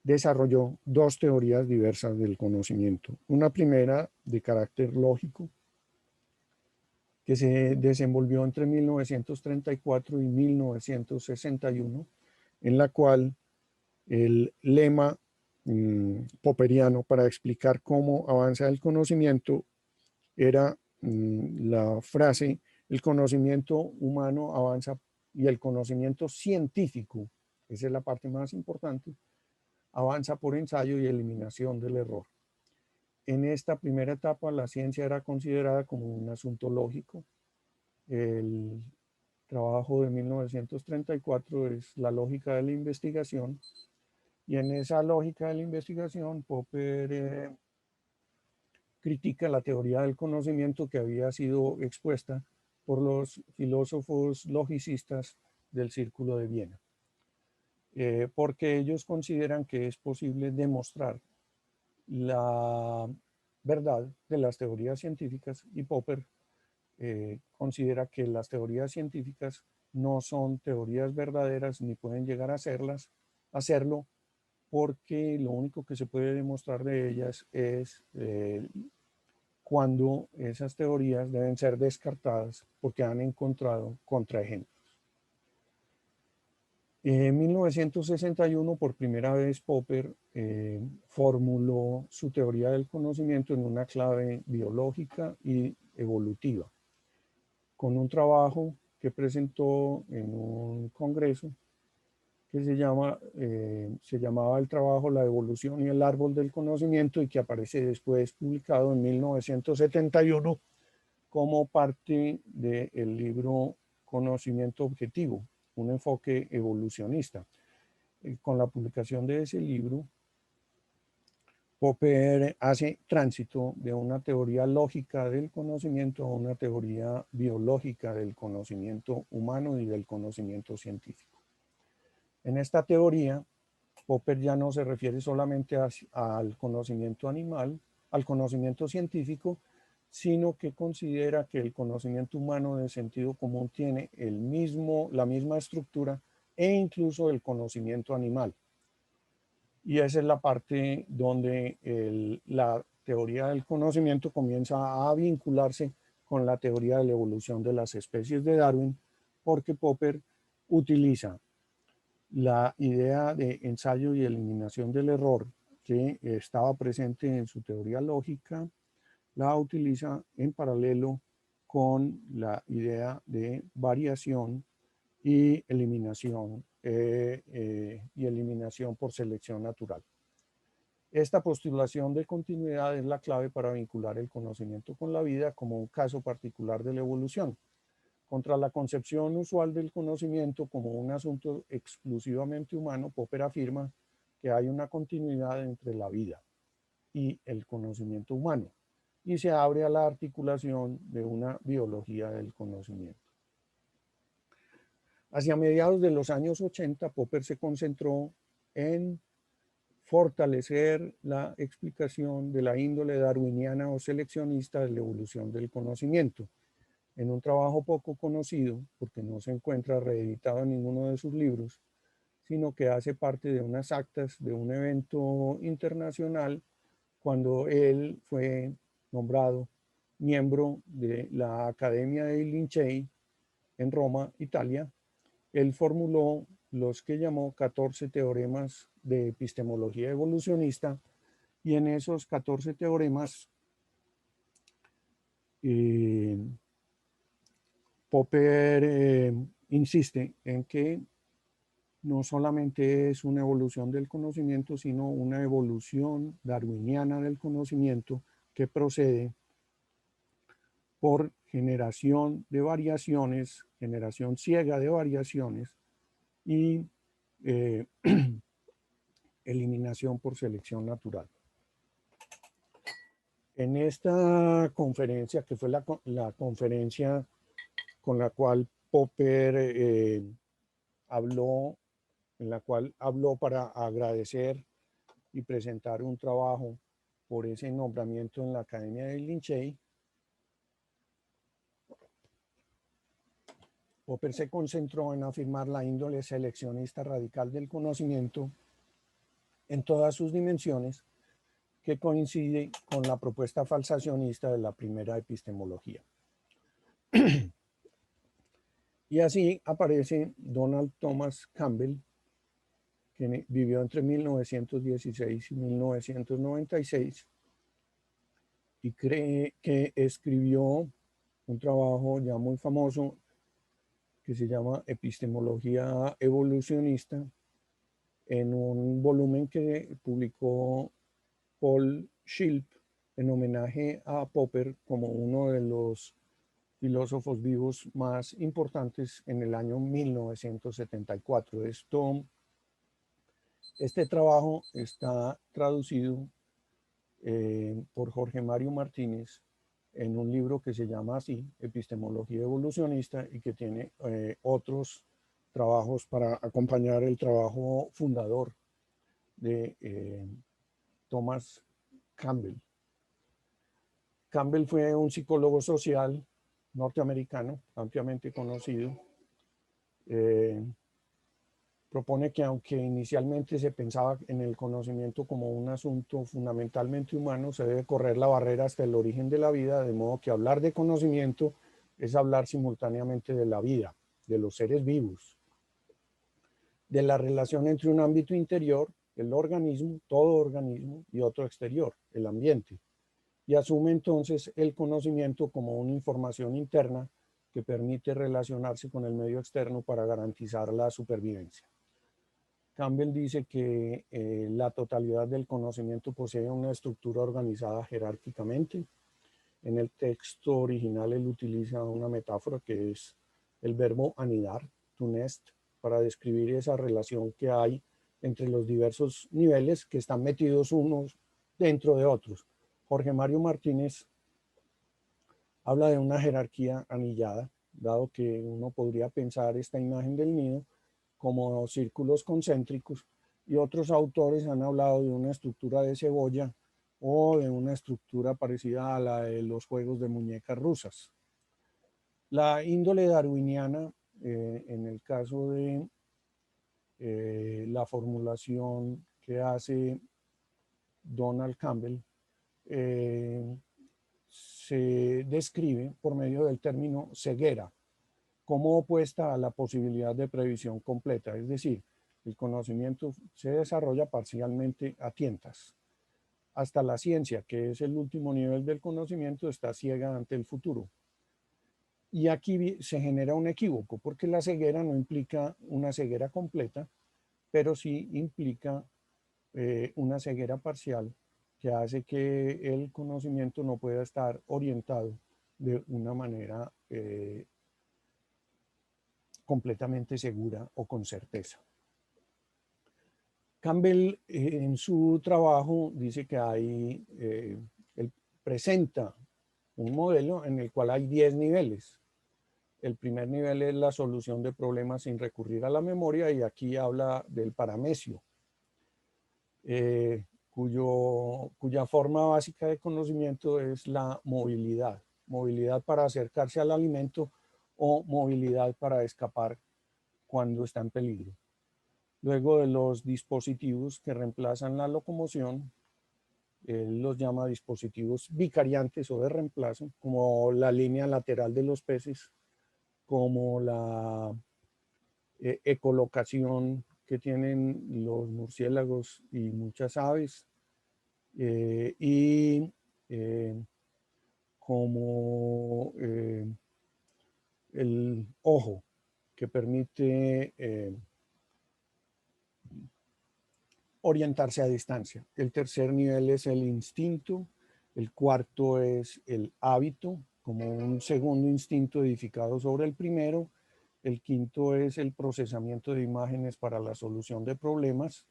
desarrolló dos teorías diversas del conocimiento. Una primera de carácter lógico, que se desenvolvió entre 1934 y 1961, en la cual el lema popperiano para explicar cómo avanza el conocimiento era la frase: el conocimiento humano avanza y el conocimiento científico, esa es la parte más importante, avanza por ensayo y eliminación del error. En esta primera etapa la ciencia era considerada como un asunto lógico. El trabajo de 1934 es la lógica de la investigación, y en esa lógica de la investigación Popper critica la teoría del conocimiento que había sido expuesta por los filósofos logicistas del Círculo de Viena, porque ellos consideran que es posible demostrar la verdad de las teorías científicas, y Popper considera que las teorías científicas no son teorías verdaderas ni pueden llegar a hacerlo, porque lo único que se puede demostrar de ellas es cuando esas teorías deben ser descartadas porque han encontrado contraejemplos. En 1961, por primera vez, Popper formuló su teoría del conocimiento en una clave biológica y evolutiva, con un trabajo que presentó en un congreso que se llamaba el trabajo La evolución y el árbol del conocimiento, y que aparece después publicado en 1971 como parte del libro Conocimiento Objetivo, un enfoque evolucionista. Con la publicación de ese libro, Popper hace tránsito de una teoría lógica del conocimiento a una teoría biológica del conocimiento humano y del conocimiento científico. En esta teoría, Popper ya no se refiere solamente al conocimiento animal, al conocimiento científico, sino que considera que el conocimiento humano de sentido común tiene la misma estructura e incluso el conocimiento animal. Y esa es la parte donde la teoría del conocimiento comienza a vincularse con la teoría de la evolución de las especies de Darwin, porque Popper utiliza la idea de ensayo y eliminación del error que estaba presente en su teoría lógica, la utiliza en paralelo con la idea de variación y eliminación por selección natural. Esta postulación de continuidad es la clave para vincular el conocimiento con la vida como un caso particular de la evolución. Contra la concepción usual del conocimiento como un asunto exclusivamente humano, Popper afirma que hay una continuidad entre la vida y el conocimiento humano, y se abre a la articulación de una biología del conocimiento. Hacia mediados de los años 80, Popper se concentró en fortalecer la explicación de la índole darwiniana o seleccionista de la evolución del conocimiento, en un trabajo poco conocido, porque no se encuentra reeditado en ninguno de sus libros, sino que hace parte de unas actas de un evento internacional cuando él fue nombrado miembro de la Academia dei Lincei en Roma, Italia. Él formuló los que llamó 14 teoremas de epistemología evolucionista, y en esos 14 teoremas Popper insiste en que no solamente es una evolución del conocimiento, sino una evolución darwiniana del conocimiento que procede por generación de variaciones, generación ciega de variaciones y eliminación por selección natural. En esta conferencia, que fue la conferencia con la cual Popper habló, en la cual habló para agradecer y presentar un trabajo por ese nombramiento en la Academia de Lincei, Popper se concentró en afirmar la índole seleccionista radical del conocimiento en todas sus dimensiones, que coincide con la propuesta falsacionista de la primera epistemología. Y así aparece Donald Thomas Campbell, que vivió entre 1916 y 1996 y cree que escribió un trabajo ya muy famoso que se llama Epistemología Evolucionista, en un volumen que publicó Paul Schilp en homenaje a Popper como uno de los filósofos vivos más importantes en el año 1974. Este trabajo está traducido por Jorge Mario Martínez en un libro que se llama así, Epistemología Evolucionista, y que tiene otros trabajos para acompañar el trabajo fundador de Thomas Campbell. Campbell fue un psicólogo social norteamericano, ampliamente conocido. Propone que aunque inicialmente se pensaba en el conocimiento como un asunto fundamentalmente humano, se debe correr la barrera hasta el origen de la vida, de modo que hablar de conocimiento es hablar simultáneamente de la vida, de los seres vivos, de la relación entre un ámbito interior, el organismo, todo organismo, y otro exterior, el ambiente. Y asume entonces el conocimiento como una información interna que permite relacionarse con el medio externo para garantizar la supervivencia. Campbell dice que la totalidad del conocimiento posee una estructura organizada jerárquicamente. En el texto original él utiliza una metáfora que es el verbo anidar, to nest, para describir esa relación que hay entre los diversos niveles que están metidos unos dentro de otros. Jorge Mario Martínez habla de una jerarquía anillada, dado que uno podría pensar esta imagen del nido como círculos concéntricos, y otros autores han hablado de una estructura de cebolla o de una estructura parecida a la de los juegos de muñecas rusas. La índole darwiniana, en el caso de la formulación que hace Donald Campbell, se describe por medio del término ceguera, como opuesta a la posibilidad de previsión completa, es decir, el conocimiento se desarrolla parcialmente a tientas. Hasta la ciencia, que es el último nivel del conocimiento, está ciega ante el futuro. Y aquí se genera un equívoco, porque la ceguera no implica una ceguera completa, pero sí implica una ceguera parcial que hace que el conocimiento no pueda estar orientado de una manera completamente segura o con certeza. Campbell en su trabajo dice que él presenta un modelo en el cual hay 10 niveles. El primer nivel es la solución de problemas sin recurrir a la memoria, y aquí habla del paramesio, cuya forma básica de conocimiento es la movilidad. Movilidad para acercarse al alimento o movilidad para escapar cuando está en peligro. Luego de los dispositivos que reemplazan la locomoción, él los llama dispositivos vicariantes o de reemplazo, como la línea lateral de los peces, como la ecolocación que tienen los murciélagos y muchas aves, y como el ojo, que permite orientarse a distancia. El tercer nivel es el instinto, el cuarto es el hábito, como un segundo instinto edificado sobre el primero. El quinto es el procesamiento de imágenes para la solución de problemas,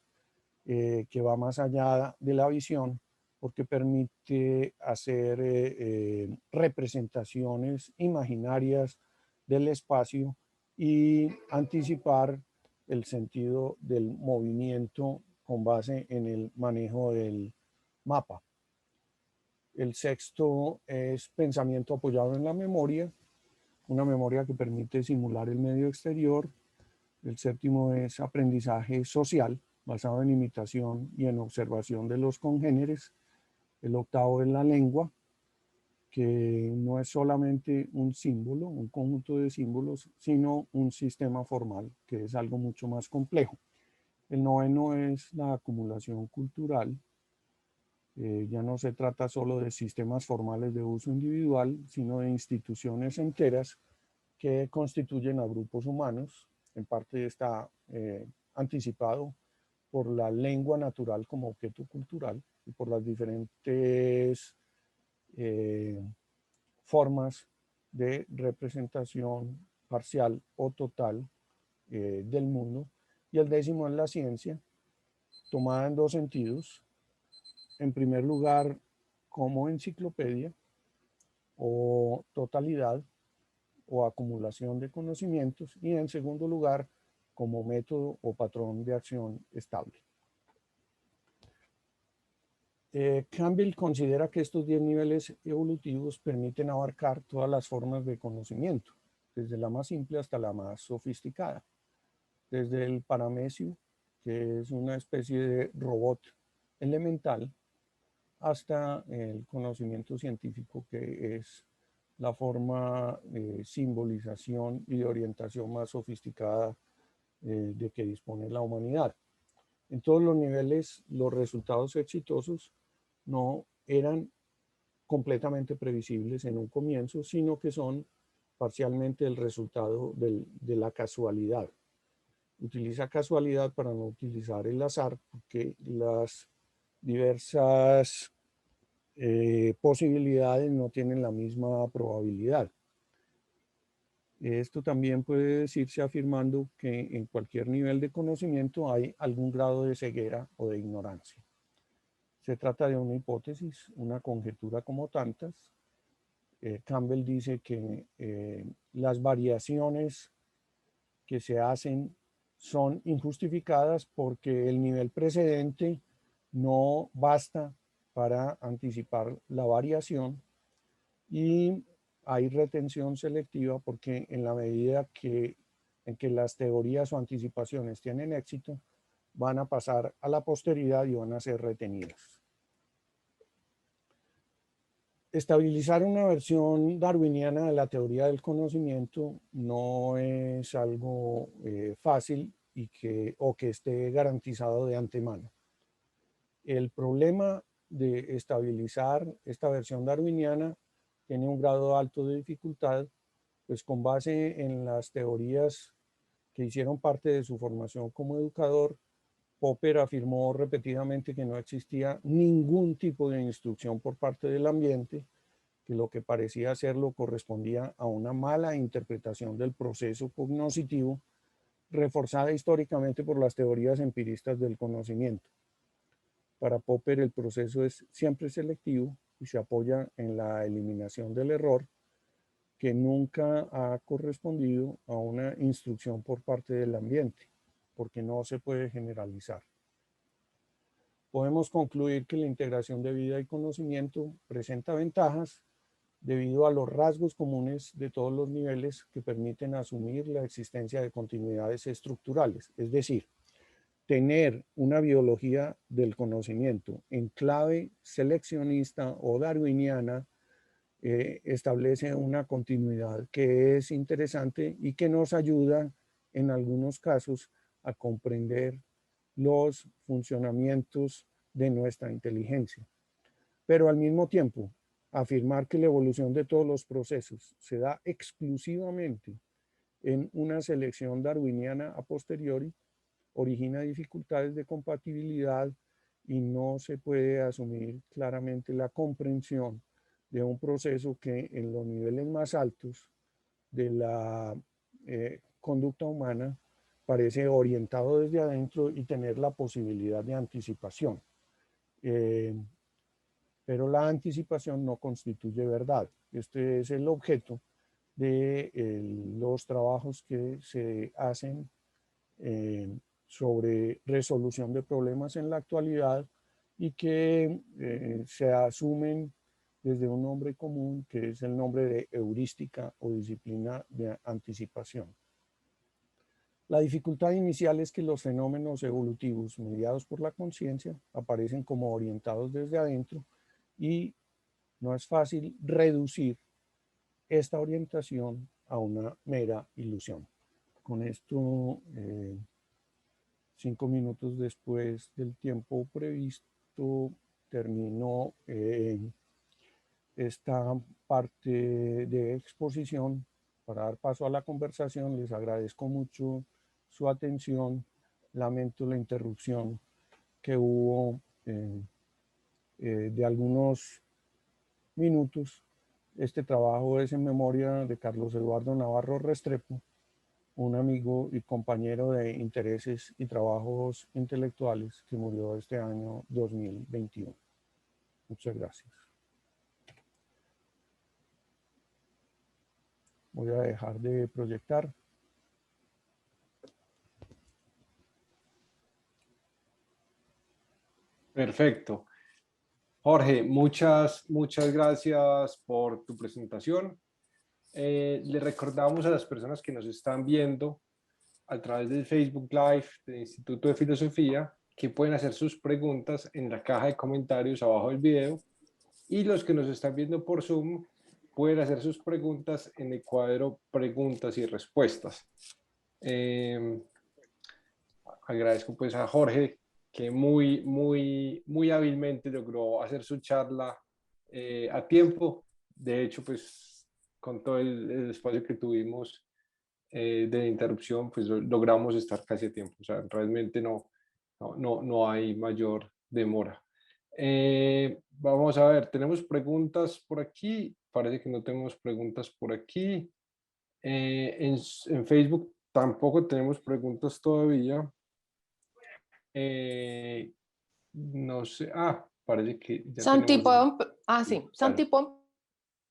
que va más allá de la visión, porque permite hacer representaciones imaginarias del espacio y anticipar el sentido del movimiento con base en el manejo del mapa. El sexto es pensamiento apoyado en la memoria, una memoria que permite simular el medio exterior. El séptimo es aprendizaje social, basado en imitación y en observación de los congéneres. El octavo es la lengua, que no es solamente un símbolo, un conjunto de símbolos, sino un sistema formal, que es algo mucho más complejo. El noveno es la acumulación cultural. Ya no se trata solo de sistemas formales de uso individual, sino de instituciones enteras que constituyen a grupos humanos. En parte está anticipado por la lengua natural como objeto cultural y por las diferentes formas de representación parcial o total del mundo. Y el décimo es la ciencia, tomada en dos sentidos. En primer lugar, como enciclopedia o totalidad o acumulación de conocimientos, y en segundo lugar, como método o patrón de acción estable. Campbell considera que estos 10 niveles evolutivos permiten abarcar todas las formas de conocimiento, desde la más simple hasta la más sofisticada. Desde el paramesio, que es una especie de robot elemental, hasta el conocimiento científico, que es la forma de simbolización y de orientación más sofisticada de que dispone la humanidad. En todos los niveles, los resultados exitosos no eran completamente previsibles en un comienzo, sino que son parcialmente el resultado de la casualidad. Utiliza casualidad para no utilizar el azar, porque las diversas posibilidades no tienen la misma probabilidad. Esto también puede decirse afirmando que en cualquier nivel de conocimiento hay algún grado de ceguera o de ignorancia. Se trata de una hipótesis, una conjetura como tantas. Campbell dice que las variaciones que se hacen son injustificadas porque el nivel precedente no basta para anticipar la variación, y hay retención selectiva porque en la medida en que las teorías o anticipaciones tienen éxito, van a pasar a la posteridad y van a ser retenidas. Estabilizar una versión darwiniana de la teoría del conocimiento no es algo fácil o que esté garantizado de antemano. El problema de estabilizar esta versión darwiniana tiene un grado alto de dificultad, pues con base en las teorías que hicieron parte de su formación como educador, Popper afirmó repetidamente que no existía ningún tipo de instrucción por parte del ambiente, que lo que parecía hacerlo correspondía a una mala interpretación del proceso cognoscitivo, reforzada históricamente por las teorías empiristas del conocimiento. Para Popper el proceso es siempre selectivo y se apoya en la eliminación del error, que nunca ha correspondido a una instrucción por parte del ambiente, porque no se puede generalizar. Podemos concluir que la integración de vida y conocimiento presenta ventajas debido a los rasgos comunes de todos los niveles que permiten asumir la existencia de continuidades estructurales, es decir, tener una biología del conocimiento en clave seleccionista o darwiniana establece una continuidad que es interesante y que nos ayuda en algunos casos a comprender los funcionamientos de nuestra inteligencia. Pero al mismo tiempo, afirmar que la evolución de todos los procesos se da exclusivamente en una selección darwiniana a posteriori origina dificultades de compatibilidad y no se puede asumir claramente la comprensión de un proceso que en los niveles más altos de la conducta humana parece orientado desde adentro y tener la posibilidad de anticipación. Pero la anticipación no constituye verdad. Este es el objeto de los trabajos que se hacen sobre resolución de problemas en la actualidad y que se asumen desde un nombre común que es el nombre de heurística o disciplina de anticipación. La dificultad inicial es que los fenómenos evolutivos mediados por la conciencia aparecen como orientados desde adentro y no es fácil reducir esta orientación a una mera ilusión. Con esto, 5 minutos después del tiempo previsto, termino esta parte de exposición. Para dar paso a la conversación, les agradezco mucho su atención. Lamento la interrupción que hubo de algunos minutos. Este trabajo es en memoria de Carlos Eduardo Navarro Restrepo, un amigo y compañero de intereses y trabajos intelectuales que murió este año 2021. Muchas gracias. Voy a dejar de proyectar. Perfecto. Jorge, muchas gracias por tu presentación. Le recordamos a las personas que nos están viendo a través del Facebook Live del Instituto de Filosofía que pueden hacer sus preguntas en la caja de comentarios abajo del video, y los que nos están viendo por Zoom pueden hacer sus preguntas en el cuadro preguntas y respuestas. Agradezco pues a Jorge que muy hábilmente logró hacer su charla a tiempo. De hecho, pues con todo el espacio que tuvimos de interrupción, pues logramos estar casi a tiempo. O sea, realmente no hay mayor demora. Vamos a ver, tenemos preguntas por aquí. Parece que no tenemos preguntas por aquí. En Facebook tampoco tenemos preguntas todavía. No sé. Parece que ya Santi, tenemos. sí. Santi, ¿puedo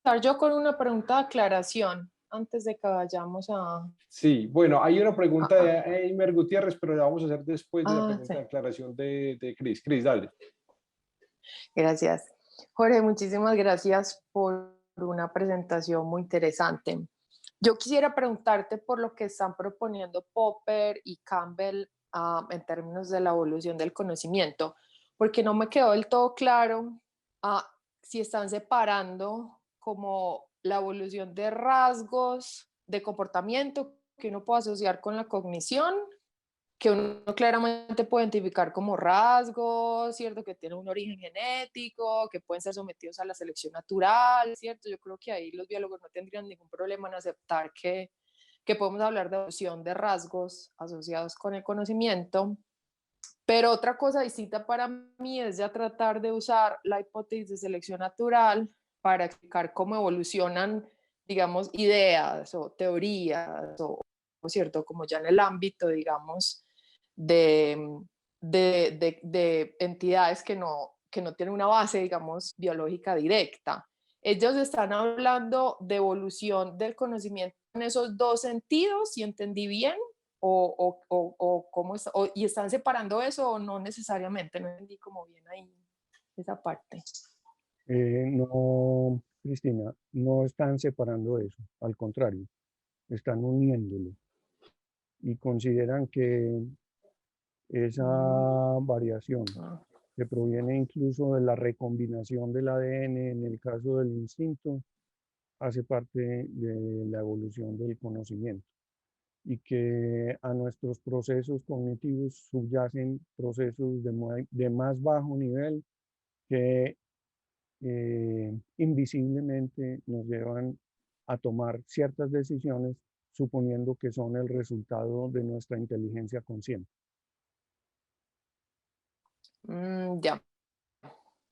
empezar yo con una pregunta de aclaración antes de que vayamos a... Sí, bueno, hay una pregunta de Eimer Gutiérrez, pero la vamos a hacer después de la pregunta sí. de aclaración de Cris. Cris, dale. Gracias. Jorge, muchísimas gracias por una presentación muy interesante. Yo quisiera preguntarte por lo que están proponiendo Popper y Campbell en términos de la evolución del conocimiento, porque no me quedó del todo claro si están separando como la evolución de rasgos de comportamiento que uno puede asociar con la cognición, que uno claramente puede identificar como rasgos, ¿cierto? Que tienen un origen genético, que pueden ser sometidos a la selección natural, ¿cierto? Yo creo que ahí los biólogos no tendrían ningún problema en aceptar que podemos hablar de evolución de rasgos asociados con el conocimiento. Pero otra cosa distinta para mí es ya tratar de usar la hipótesis de selección natural para explicar cómo evolucionan, digamos, ideas o teorías o ¿cierto? Como ya en el ámbito, digamos, de entidades que no tienen una base, digamos, biológica directa. Ellos están hablando de evolución del conocimiento en esos dos sentidos, si entendí bien, o cómo está, y están separando eso o no necesariamente, no entendí como bien ahí esa parte. No, Cristina, no están separando eso, al contrario, están uniéndolo y consideran que esa variación que proviene incluso de la recombinación del ADN en el caso del instinto hace parte de la evolución del conocimiento y que a nuestros procesos cognitivos subyacen procesos de más bajo nivel que invisiblemente nos llevan a tomar ciertas decisiones suponiendo que son el resultado de nuestra inteligencia consciente. Ya.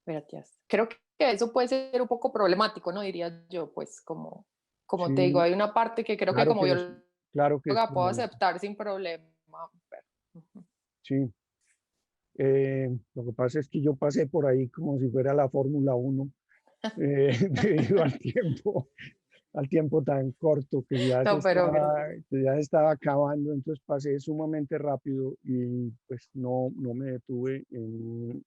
Gracias. Creo que eso puede ser un poco problemático, ¿no? Diría yo, pues como te digo, Sí, hay una parte que creo que claro como que es, claro que es bióloga puedo problemático. aceptar sin problema. Ujú. Sí. Lo que pasa es que yo pasé por ahí como si fuera la Fórmula 1, debido al tiempo tan corto No, pero que ya se estaba acabando, entonces pasé sumamente rápido y pues no me detuve en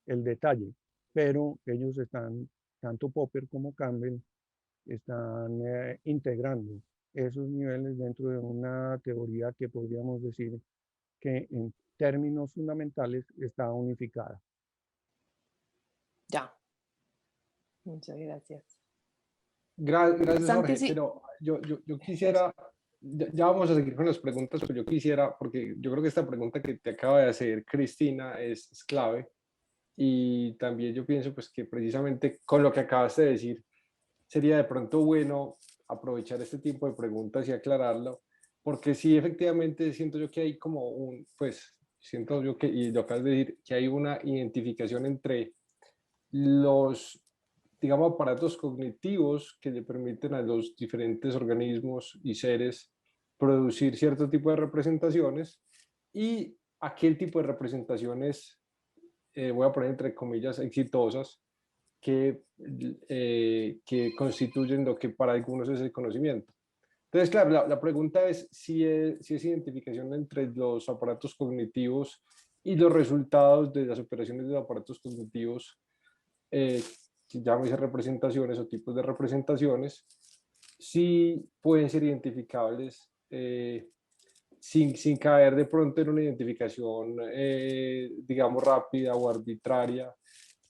el detalle, pero ellos están, tanto Popper como Campbell, están integrando esos niveles dentro de una teoría que podríamos decir que en términos fundamentales está unificada. ya, muchas gracias. Gracias, Santi, Jorge. sí, Pero yo eso. quisiera, ya vamos a seguir con las preguntas, pero yo quisiera, porque yo creo que esta pregunta que te acaba de hacer Cristina es clave. Y también yo pienso pues que precisamente con lo que acabaste de decir, sería de pronto bueno aprovechar este tipo de preguntas y aclararlo, porque sí, efectivamente siento yo que hay como pues siento yo que, y lo acabas de decir, que hay una identificación entre los, digamos, aparatos cognitivos que le permiten a los diferentes organismos y seres producir cierto tipo de representaciones y aquel tipo de representaciones, voy a poner entre comillas, exitosas, que constituyen lo que para algunos es el conocimiento. Entonces, claro, la pregunta es si es identificación entre los aparatos cognitivos y los resultados de las operaciones de los aparatos cognitivos, que llámese representaciones o tipos de representaciones, si pueden ser identificables sin caer de pronto en una identificación, digamos, rápida o arbitraria,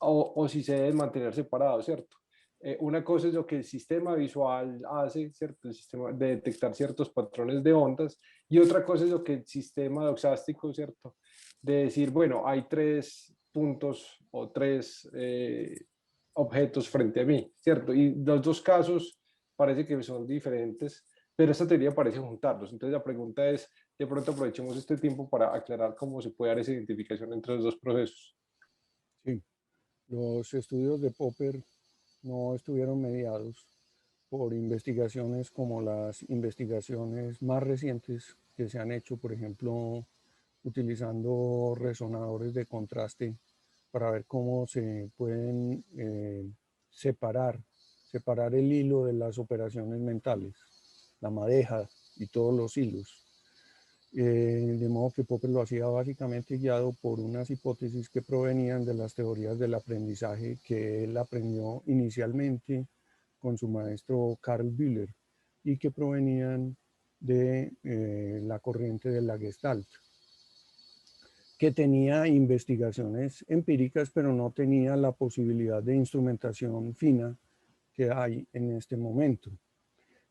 o si se deben mantener separados, ¿cierto? Una cosa es lo que el sistema visual hace, ¿cierto? El sistema de detectar ciertos patrones de ondas, y otra cosa es lo que el sistema doxástico, ¿cierto? De decir, bueno, hay tres puntos o tres objetos frente a mí, ¿cierto? Y los dos casos parece que son diferentes, pero esta teoría parece juntarlos. Entonces la pregunta es, de pronto aprovechemos este tiempo para aclarar cómo se puede dar esa identificación entre los dos procesos. Sí, los estudios de Popper no estuvieron mediados por investigaciones como las investigaciones más recientes que se han hecho, por ejemplo, utilizando resonadores de contraste para ver cómo se pueden separar el hilo de las operaciones mentales, la madeja y todos los hilos. De modo que Popper lo hacía básicamente guiado por unas hipótesis que provenían de las teorías del aprendizaje que él aprendió inicialmente con su maestro Carl Bühler y que provenían de la corriente de la Gestalt, que tenía investigaciones empíricas, pero no tenía la posibilidad de instrumentación fina que hay en este momento.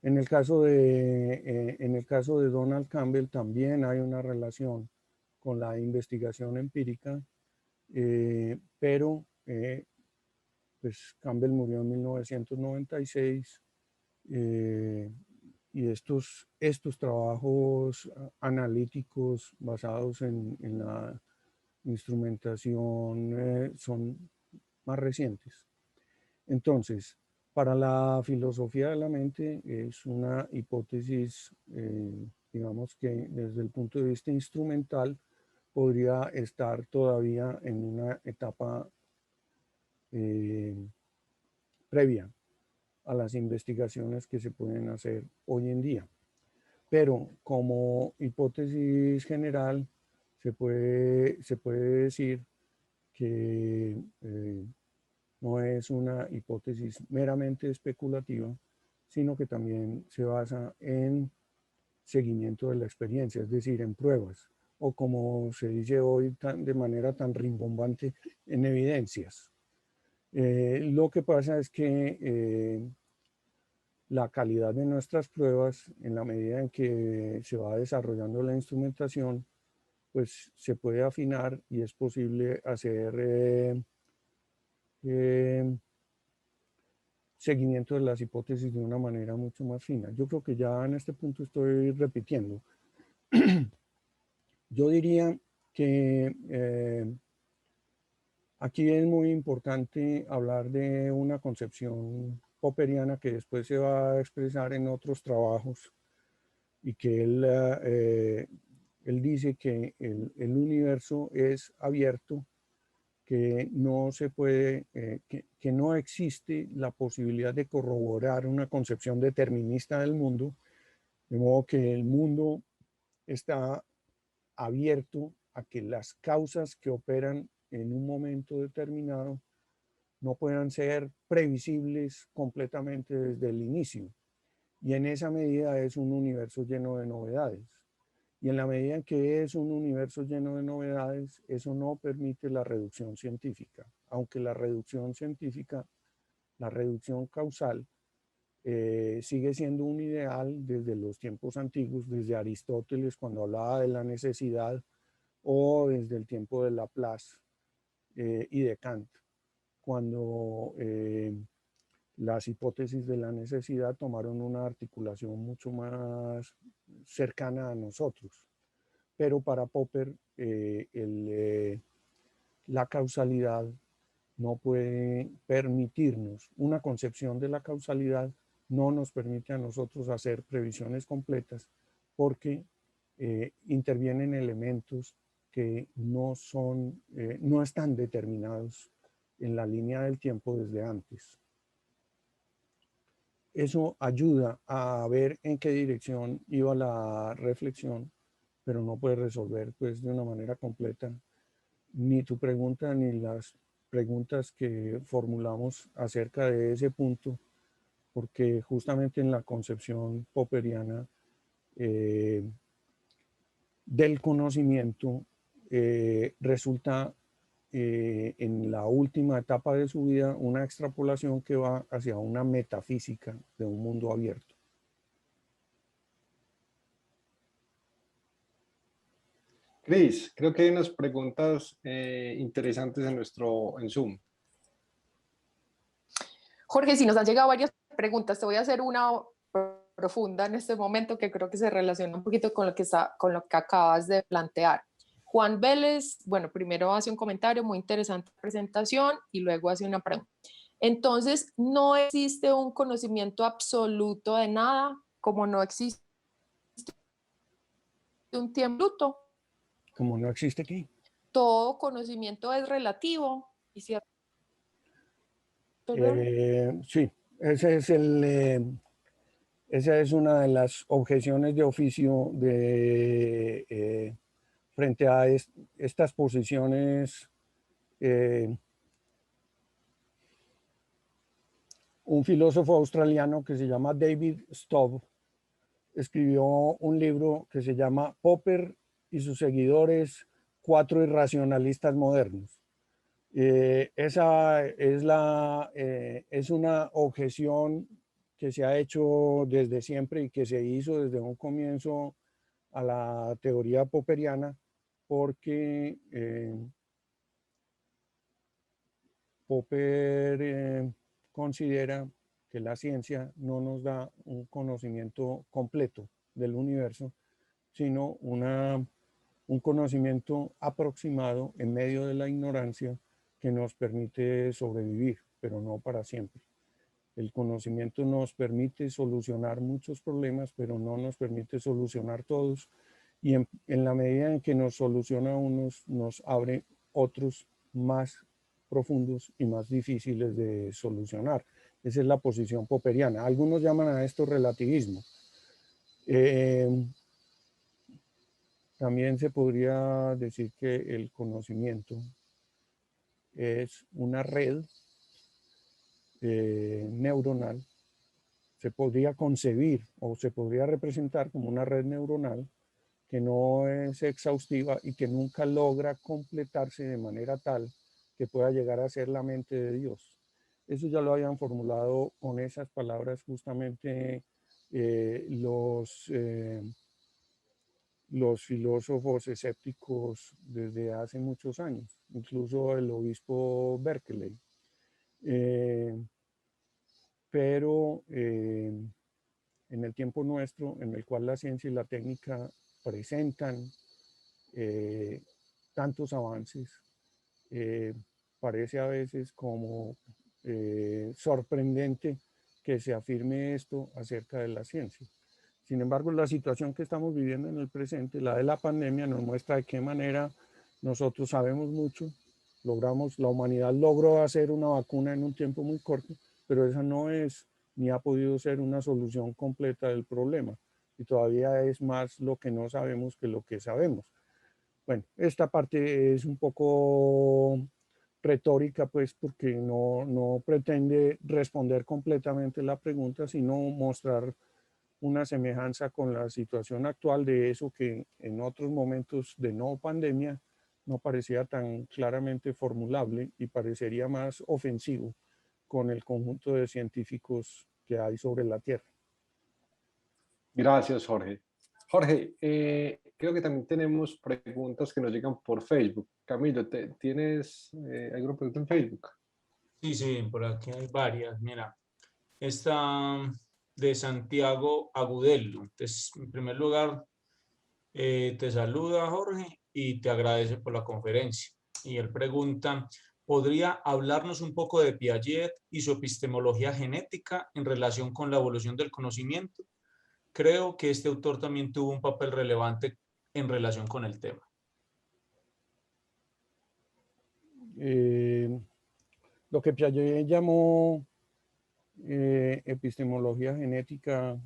En el caso de Donald Campbell también hay una relación con la investigación empírica, pero pues Campbell murió en 1996 y estos trabajos analíticos basados en la instrumentación son más recientes. Entonces, para la filosofía de la mente es una hipótesis, digamos que desde el punto de vista instrumental podría estar todavía en una etapa previa a las investigaciones que se pueden hacer hoy en día. Pero como hipótesis general se puede decir que no es una hipótesis meramente especulativa, sino que también se basa en seguimiento de la experiencia, es decir, en pruebas, o como se dice hoy de manera tan rimbombante, en evidencias. Lo que pasa es que la calidad de nuestras pruebas, en la medida en que se va desarrollando la instrumentación, pues se puede afinar y es posible hacer seguimiento de las hipótesis de una manera mucho más fina. Yo creo que ya en este punto estoy repitiendo. Yo diría que Aquí es muy importante hablar de una concepción popperiana que después se va a expresar en otros trabajos y que él dice que el universo es abierto, que no se puede, que no existe la posibilidad de corroborar una concepción determinista del mundo, de modo que el mundo está abierto a que las causas que operan en un momento determinado no puedan ser previsibles completamente desde el inicio. Y en esa medida es un universo lleno de novedades. Y en la medida en que es un universo lleno de novedades, eso no permite la reducción científica. Aunque la reducción científica, la reducción causal, sigue siendo un ideal desde los tiempos antiguos, desde Aristóteles cuando hablaba de la necesidad, o desde el tiempo de Laplace y de Kant, cuando las hipótesis de la necesidad tomaron una articulación mucho más cercana a nosotros. Pero para Popper la causalidad no puede permitirnos, una concepción de la causalidad no nos permite a nosotros hacer previsiones completas porque intervienen elementos que no están determinados en la línea del tiempo desde antes. Eso ayuda a ver en qué dirección iba la reflexión, pero no puede resolver pues, de una manera completa ni tu pregunta ni las preguntas que formulamos acerca de ese punto, porque justamente en la concepción popperiana del conocimiento resulta en la última etapa de su vida una extrapolación que va hacia una metafísica de un mundo abierto. Cris, creo que hay unas preguntas interesantes en Zoom. Jorge, si nos han llegado varias preguntas, te voy a hacer una profunda en este momento que creo que se relaciona un poquito con lo que acabas de plantear. Juan Vélez, bueno, primero hace un comentario muy interesante de presentación y luego hace una pregunta. Entonces, no existe un conocimiento absoluto de nada, como no existe un tiempo absoluto. Como no existe aquí. Todo conocimiento es relativo, ¿y cierto? Sí, esa es una de las objeciones de oficio frente a estas posiciones. Un filósofo australiano que se llama David Stubb escribió un libro que se llama Popper y sus seguidores, 4 irracionalistas modernos. Esa es una objeción que se ha hecho desde siempre y que se hizo desde un comienzo a la teoría popperiana, porque Popper considera que la ciencia no nos da un conocimiento completo del universo, sino un conocimiento aproximado en medio de la ignorancia que nos permite sobrevivir, pero no para siempre. El conocimiento nos permite solucionar muchos problemas, pero no nos permite solucionar todos. Y en la medida en que nos soluciona unos, nos abre otros más profundos y más difíciles de solucionar. Esa es la posición popperiana. Algunos llaman a esto relativismo. También se podría decir que el conocimiento es una red neuronal. Se podría concebir o se podría representar como una red neuronal que no es exhaustiva y que nunca logra completarse de manera tal que pueda llegar a ser la mente de Dios. Eso ya lo habían formulado con esas palabras justamente los filósofos escépticos desde hace muchos años, incluso el obispo Berkeley. Pero en el tiempo nuestro, en el cual la ciencia y la técnica presentan tantos avances, parece a veces como sorprendente que se afirme esto acerca de la ciencia. Sin embargo, la situación que estamos viviendo en el presente, la de la pandemia, nos muestra de qué manera nosotros sabemos mucho, la humanidad logró hacer una vacuna en un tiempo muy corto, pero esa no es ni ha podido ser una solución completa del problema. Y todavía es más lo que no sabemos que lo que sabemos. Bueno, esta parte es un poco retórica, pues, porque no pretende responder completamente la pregunta, sino mostrar una semejanza con la situación actual de eso que en otros momentos de no pandemia no parecía tan claramente formulable y parecería más ofensivo con el conjunto de científicos que hay sobre la Tierra. Gracias, Jorge. Jorge, creo que también tenemos preguntas que nos llegan por Facebook. Camilo, ¿tienes alguna pregunta en Facebook? Sí, sí, por aquí hay varias. Mira, esta de Santiago Agudelo. Entonces, en primer lugar, te saluda Jorge y te agradece por la conferencia. Y él pregunta, ¿podría hablarnos un poco de Piaget y su epistemología genética en relación con la evolución del conocimiento? Creo que este autor también tuvo un papel relevante en relación con el tema. Lo que Piaget llamó epistemología genética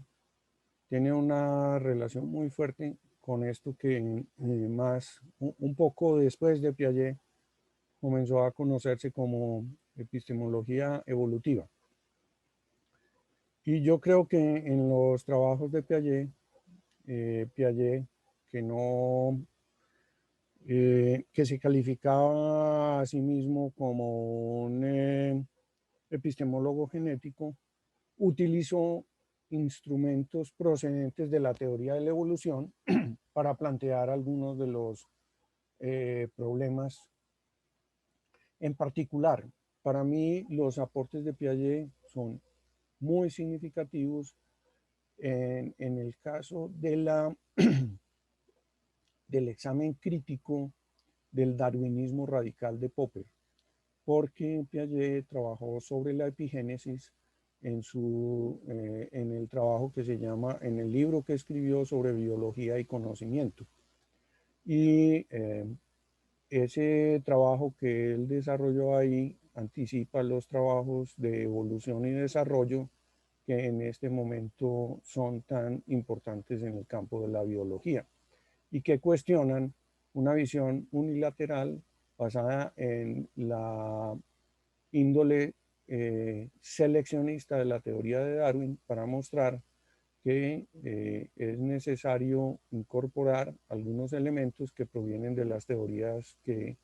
tiene una relación muy fuerte con esto que un poco después de Piaget comenzó a conocerse como epistemología evolutiva. Y yo creo que en los trabajos de Piaget, que se calificaba a sí mismo como un epistemólogo genético, utilizó instrumentos procedentes de la teoría de la evolución para plantear algunos de los problemas. En particular, para mí los aportes de Piaget son muy significativos en el caso de del examen crítico del darwinismo radical de Popper, porque Piaget trabajó sobre la epigénesis en el trabajo que se llama, en el libro que escribió sobre biología y conocimiento. Y ese trabajo que él desarrolló ahí anticipa los trabajos de evolución y desarrollo que en este momento son tan importantes en el campo de la biología y que cuestionan una visión unilateral basada en la índole seleccionista de la teoría de Darwin para mostrar que es necesario incorporar algunos elementos que provienen de las teorías que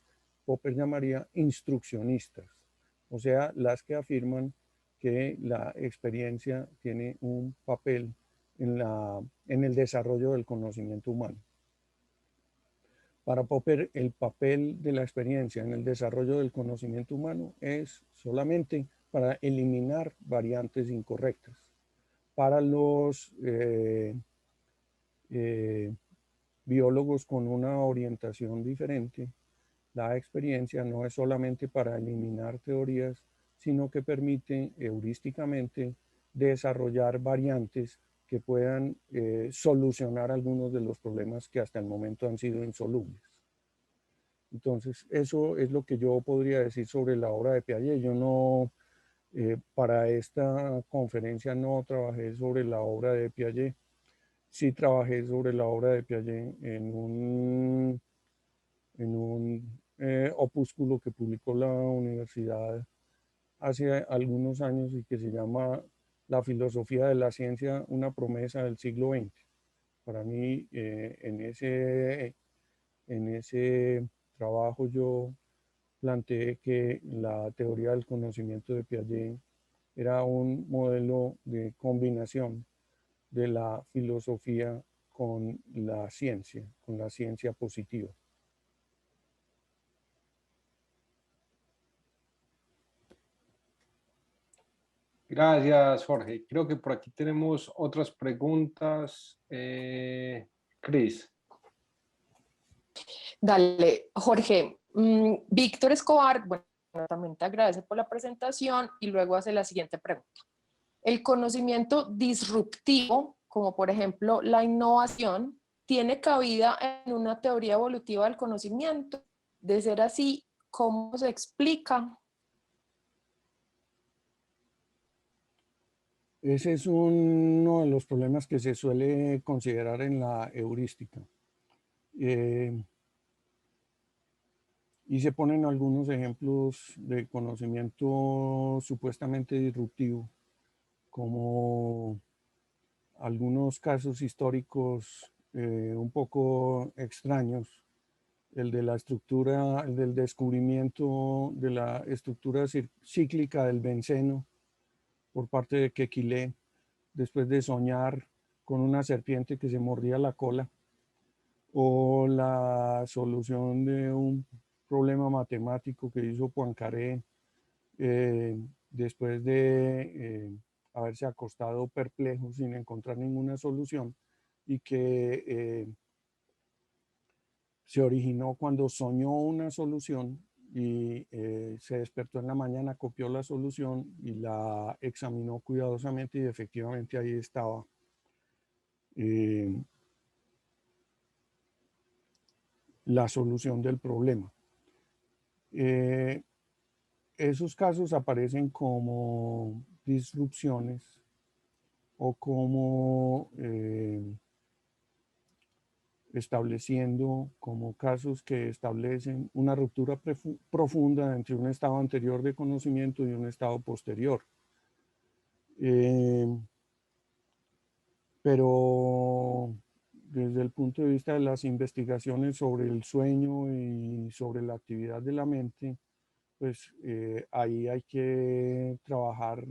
Popper llamaría instruccionistas, o sea, las que afirman que la experiencia tiene un papel en el desarrollo del conocimiento humano. Para Popper, el papel de la experiencia en el desarrollo del conocimiento humano es solamente para eliminar variantes incorrectas. Para los biólogos con una orientación diferente, la experiencia no es solamente para eliminar teorías, sino que permite heurísticamente desarrollar variantes que puedan solucionar algunos de los problemas que hasta el momento han sido insolubles. Entonces, eso es lo que yo podría decir sobre la obra de Piaget. Yo no, para esta conferencia no trabajé sobre la obra de Piaget. Sí trabajé sobre la obra de Piaget en un opúsculo que publicó la universidad hace algunos años y que se llama La filosofía de la ciencia, una promesa del siglo XX. Para mí, en ese trabajo yo planteé que la teoría del conocimiento de Piaget era un modelo de combinación de la filosofía con la ciencia positiva. Gracias, Jorge. Creo que por aquí tenemos otras preguntas. Cris. Dale, Jorge. Víctor Escobar, bueno, también te agradece por la presentación y luego hace la siguiente pregunta. El conocimiento disruptivo, como por ejemplo la innovación, ¿tiene cabida en una teoría evolutiva del conocimiento? De ser así, ¿cómo se explica? Ese es uno de los problemas que se suele considerar en la heurística. Y se ponen algunos ejemplos de conocimiento supuestamente disruptivo, como algunos casos históricos un poco extraños, el de la estructura, el del descubrimiento de la estructura cíclica del benceno por parte de Kekulé, después de soñar con una serpiente que se mordía la cola, o la solución de un problema matemático que hizo Poincaré después de haberse acostado perplejo sin encontrar ninguna solución, y que se originó cuando soñó una solución y se despertó en la mañana, copió la solución y la examinó cuidadosamente y efectivamente ahí estaba. La solución del problema. Esos casos aparecen como disrupciones o como estableciendo como casos que establecen una ruptura profunda entre un estado anterior de conocimiento y un estado posterior. Pero desde el punto de vista de las investigaciones sobre el sueño y sobre la actividad de la mente, pues ahí hay que trabajar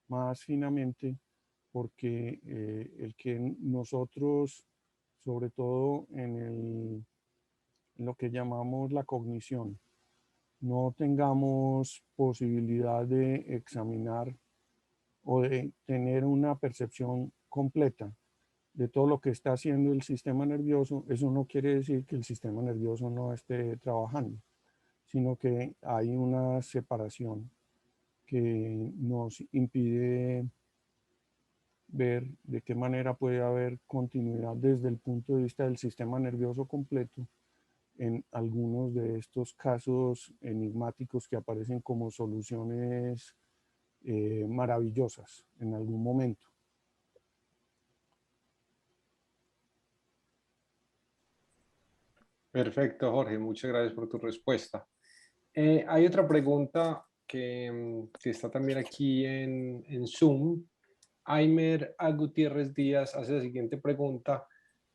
más finamente, porque el que nosotros, sobre todo en lo que llamamos la cognición, no tengamos posibilidad de examinar o de tener una percepción completa de todo lo que está haciendo el sistema nervioso, eso no quiere decir que el sistema nervioso no esté trabajando, sino que hay una separación que nos impide ver de qué manera puede haber continuidad desde el punto de vista del sistema nervioso completo en algunos de estos casos enigmáticos que aparecen como soluciones maravillosas en algún momento. Perfecto, Jorge, muchas gracias por tu respuesta. Hay otra pregunta que está también aquí en Zoom. Aimer A. Gutiérrez Díaz hace la siguiente pregunta.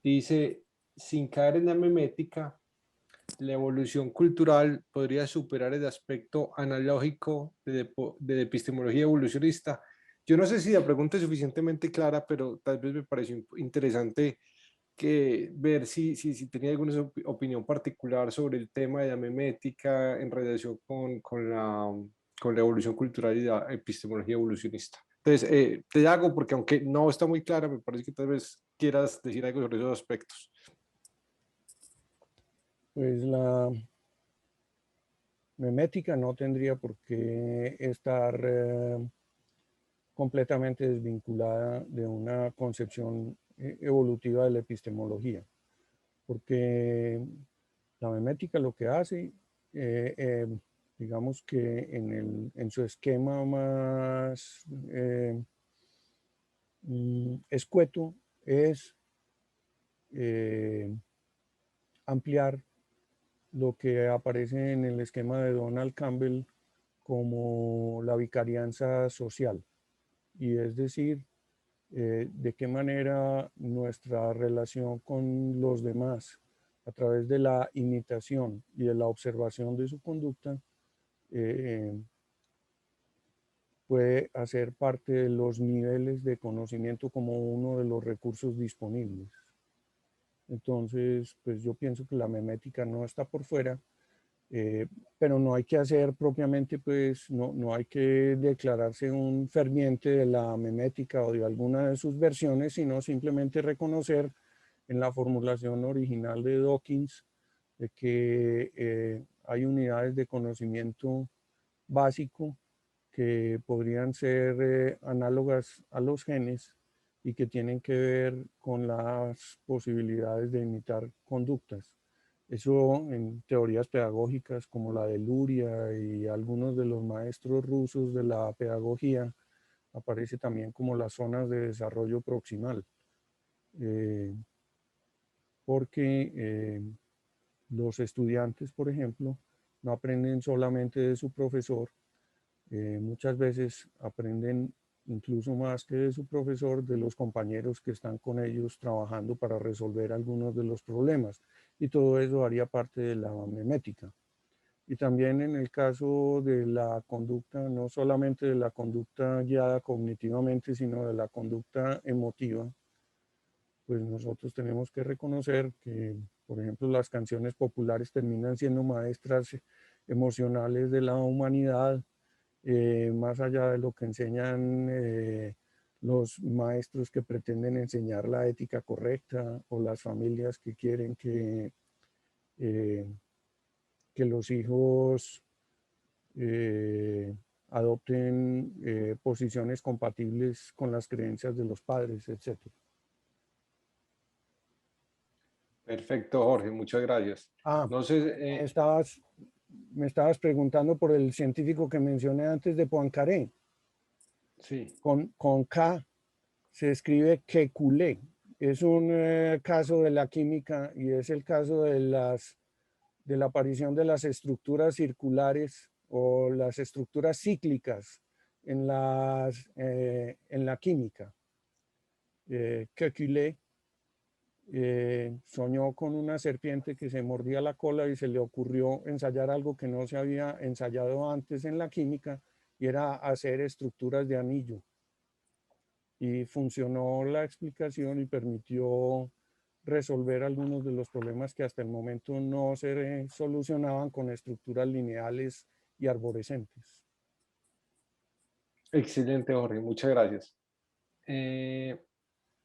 Dice, sin caer en la memética, ¿la evolución cultural podría superar el aspecto analógico de epistemología evolucionista? Yo no sé si la pregunta es suficientemente clara, pero tal vez me pareció interesante ver si tenía alguna opinión particular sobre el tema de la memética en relación con la evolución cultural y la epistemología evolucionista. Entonces, te hago porque aunque no está muy clara, me parece que tal vez quieras decir algo sobre esos aspectos. Pues la memética no tendría por qué estar completamente desvinculada de una concepción evolutiva de la epistemología, porque la memética lo que hace, digamos que en su esquema más escueto, es ampliar lo que aparece en el esquema de Donald Campbell como la vicarianza social, y es decir, de qué manera nuestra relación con los demás a través de la imitación y de la observación de su conducta puede hacer parte de los niveles de conocimiento como uno de los recursos disponibles. Entonces, pues yo pienso que la memética no está por fuera, pero no hay que hacer propiamente, pues no hay que declararse un ferviente de la memética o de alguna de sus versiones, sino simplemente reconocer en la formulación original de Dawkins de que hay unidades de conocimiento básico que podrían ser análogas a los genes y que tienen que ver con las posibilidades de imitar conductas. Eso en teorías pedagógicas como la de Luria y algunos de los maestros rusos de la pedagogía aparece también como las zonas de desarrollo proximal. Porque los estudiantes, por ejemplo, no aprenden solamente de su profesor, muchas veces aprenden incluso más que de su profesor, de los compañeros que están con ellos trabajando para resolver algunos de los problemas. Y todo eso haría parte de la memética. Y también en el caso de la conducta, no solamente de la conducta guiada cognitivamente, sino de la conducta emotiva, pues nosotros tenemos que reconocer que, por ejemplo, las canciones populares terminan siendo maestras emocionales de la humanidad, más allá de lo que enseñan los maestros que pretenden enseñar la ética correcta o las familias que quieren que los hijos adopten posiciones compatibles con las creencias de los padres, etc. Perfecto, Jorge, muchas gracias. No sé, me estabas preguntando por el científico que mencioné antes de Poincaré. Sí. Con K se escribe Kekulé. Es un caso de la química y es el caso de la aparición de las estructuras circulares o las estructuras cíclicas en la química. Kekulé soñó con una serpiente que se mordía la cola y se le ocurrió ensayar algo que no se había ensayado antes en la química, y era hacer estructuras de anillo. Y funcionó la explicación y permitió resolver algunos de los problemas que hasta el momento no se solucionaban con estructuras lineales y arborescentes. Excelente, Jorge, muchas gracias.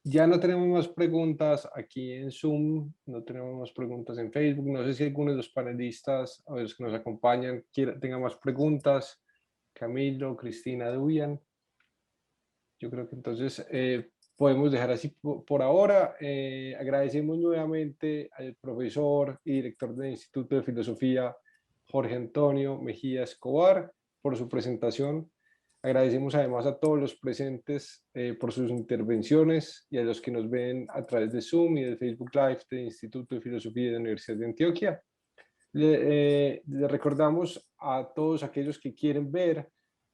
Ya no tenemos más preguntas aquí en Zoom, no tenemos más preguntas en Facebook. No sé si alguno de los panelistas o los que nos acompañan tenga más preguntas. Camilo, Cristina, Duyan. Yo creo que entonces podemos dejar así por ahora. Agradecemos nuevamente al profesor y director del Instituto de Filosofía, Jorge Antonio Mejía Escobar, por su presentación. Agradecemos además a todos los presentes por sus intervenciones y a los que nos ven a través de Zoom y del Facebook Live del Instituto de Filosofía de la Universidad de Antioquia. Le recordamos a todos aquellos que quieren ver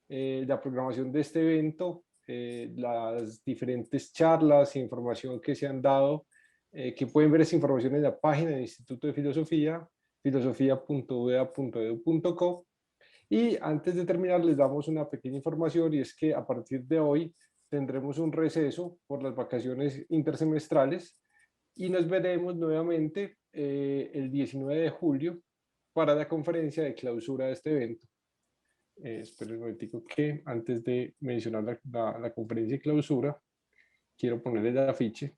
la programación de este evento, las diferentes charlas e información que se han dado, que pueden ver esa información en la página del Instituto de Filosofía, filosofia.udea.edu.co. Y antes de terminar, les damos una pequeña información, y es que a partir de hoy tendremos un receso por las vacaciones intersemestrales y nos veremos nuevamente el 19 de julio para la conferencia de clausura de este evento. Espero un momentico que antes de mencionar la conferencia de clausura, quiero ponerle el afiche.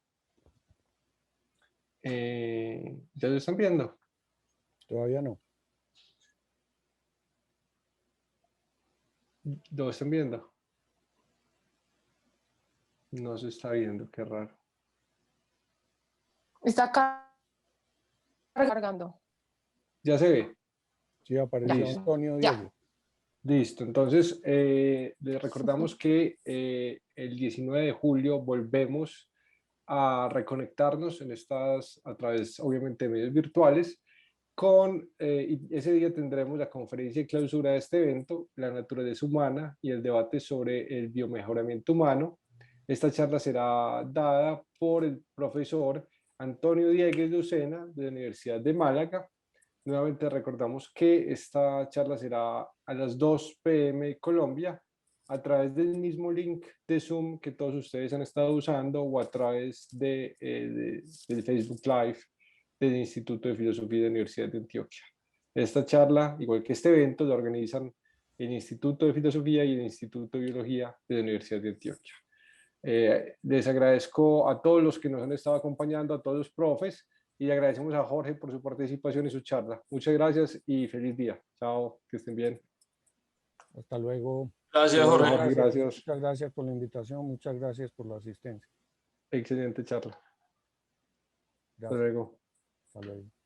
¿Ya lo están viendo? Todavía no. ¿Lo están viendo? No se está viendo, qué raro. Está cargando. ¿Ya se ve? Sí, apareció Listo. Antonio Ya. Diego. Listo, entonces les recordamos que el 19 de julio volvemos a reconectarnos a través obviamente de medios virtuales, y ese día tendremos la conferencia de clausura de este evento, la naturaleza humana y el debate sobre el biomejoramiento humano. Esta charla será dada por el profesor Antonio Diegues Lucena de la Universidad de Málaga. Nuevamente recordamos que esta charla será a las 2 p.m. Colombia, a través del mismo link de Zoom que todos ustedes han estado usando, o a través del Facebook Live del Instituto de Filosofía de la Universidad de Antioquia. Esta charla, igual que este evento, lo organizan el Instituto de Filosofía y el Instituto de Biología de la Universidad de Antioquia. Les agradezco a todos los que nos han estado acompañando, a todos los profes. y le agradecemos a Jorge por su participación y su charla. Muchas gracias y feliz día. Chao, que estén bien. Hasta luego. Gracias, Jorge. Gracias. Muchas gracias por la invitación, muchas gracias por la asistencia. Excelente charla. Gracias. Hasta luego. Hasta luego.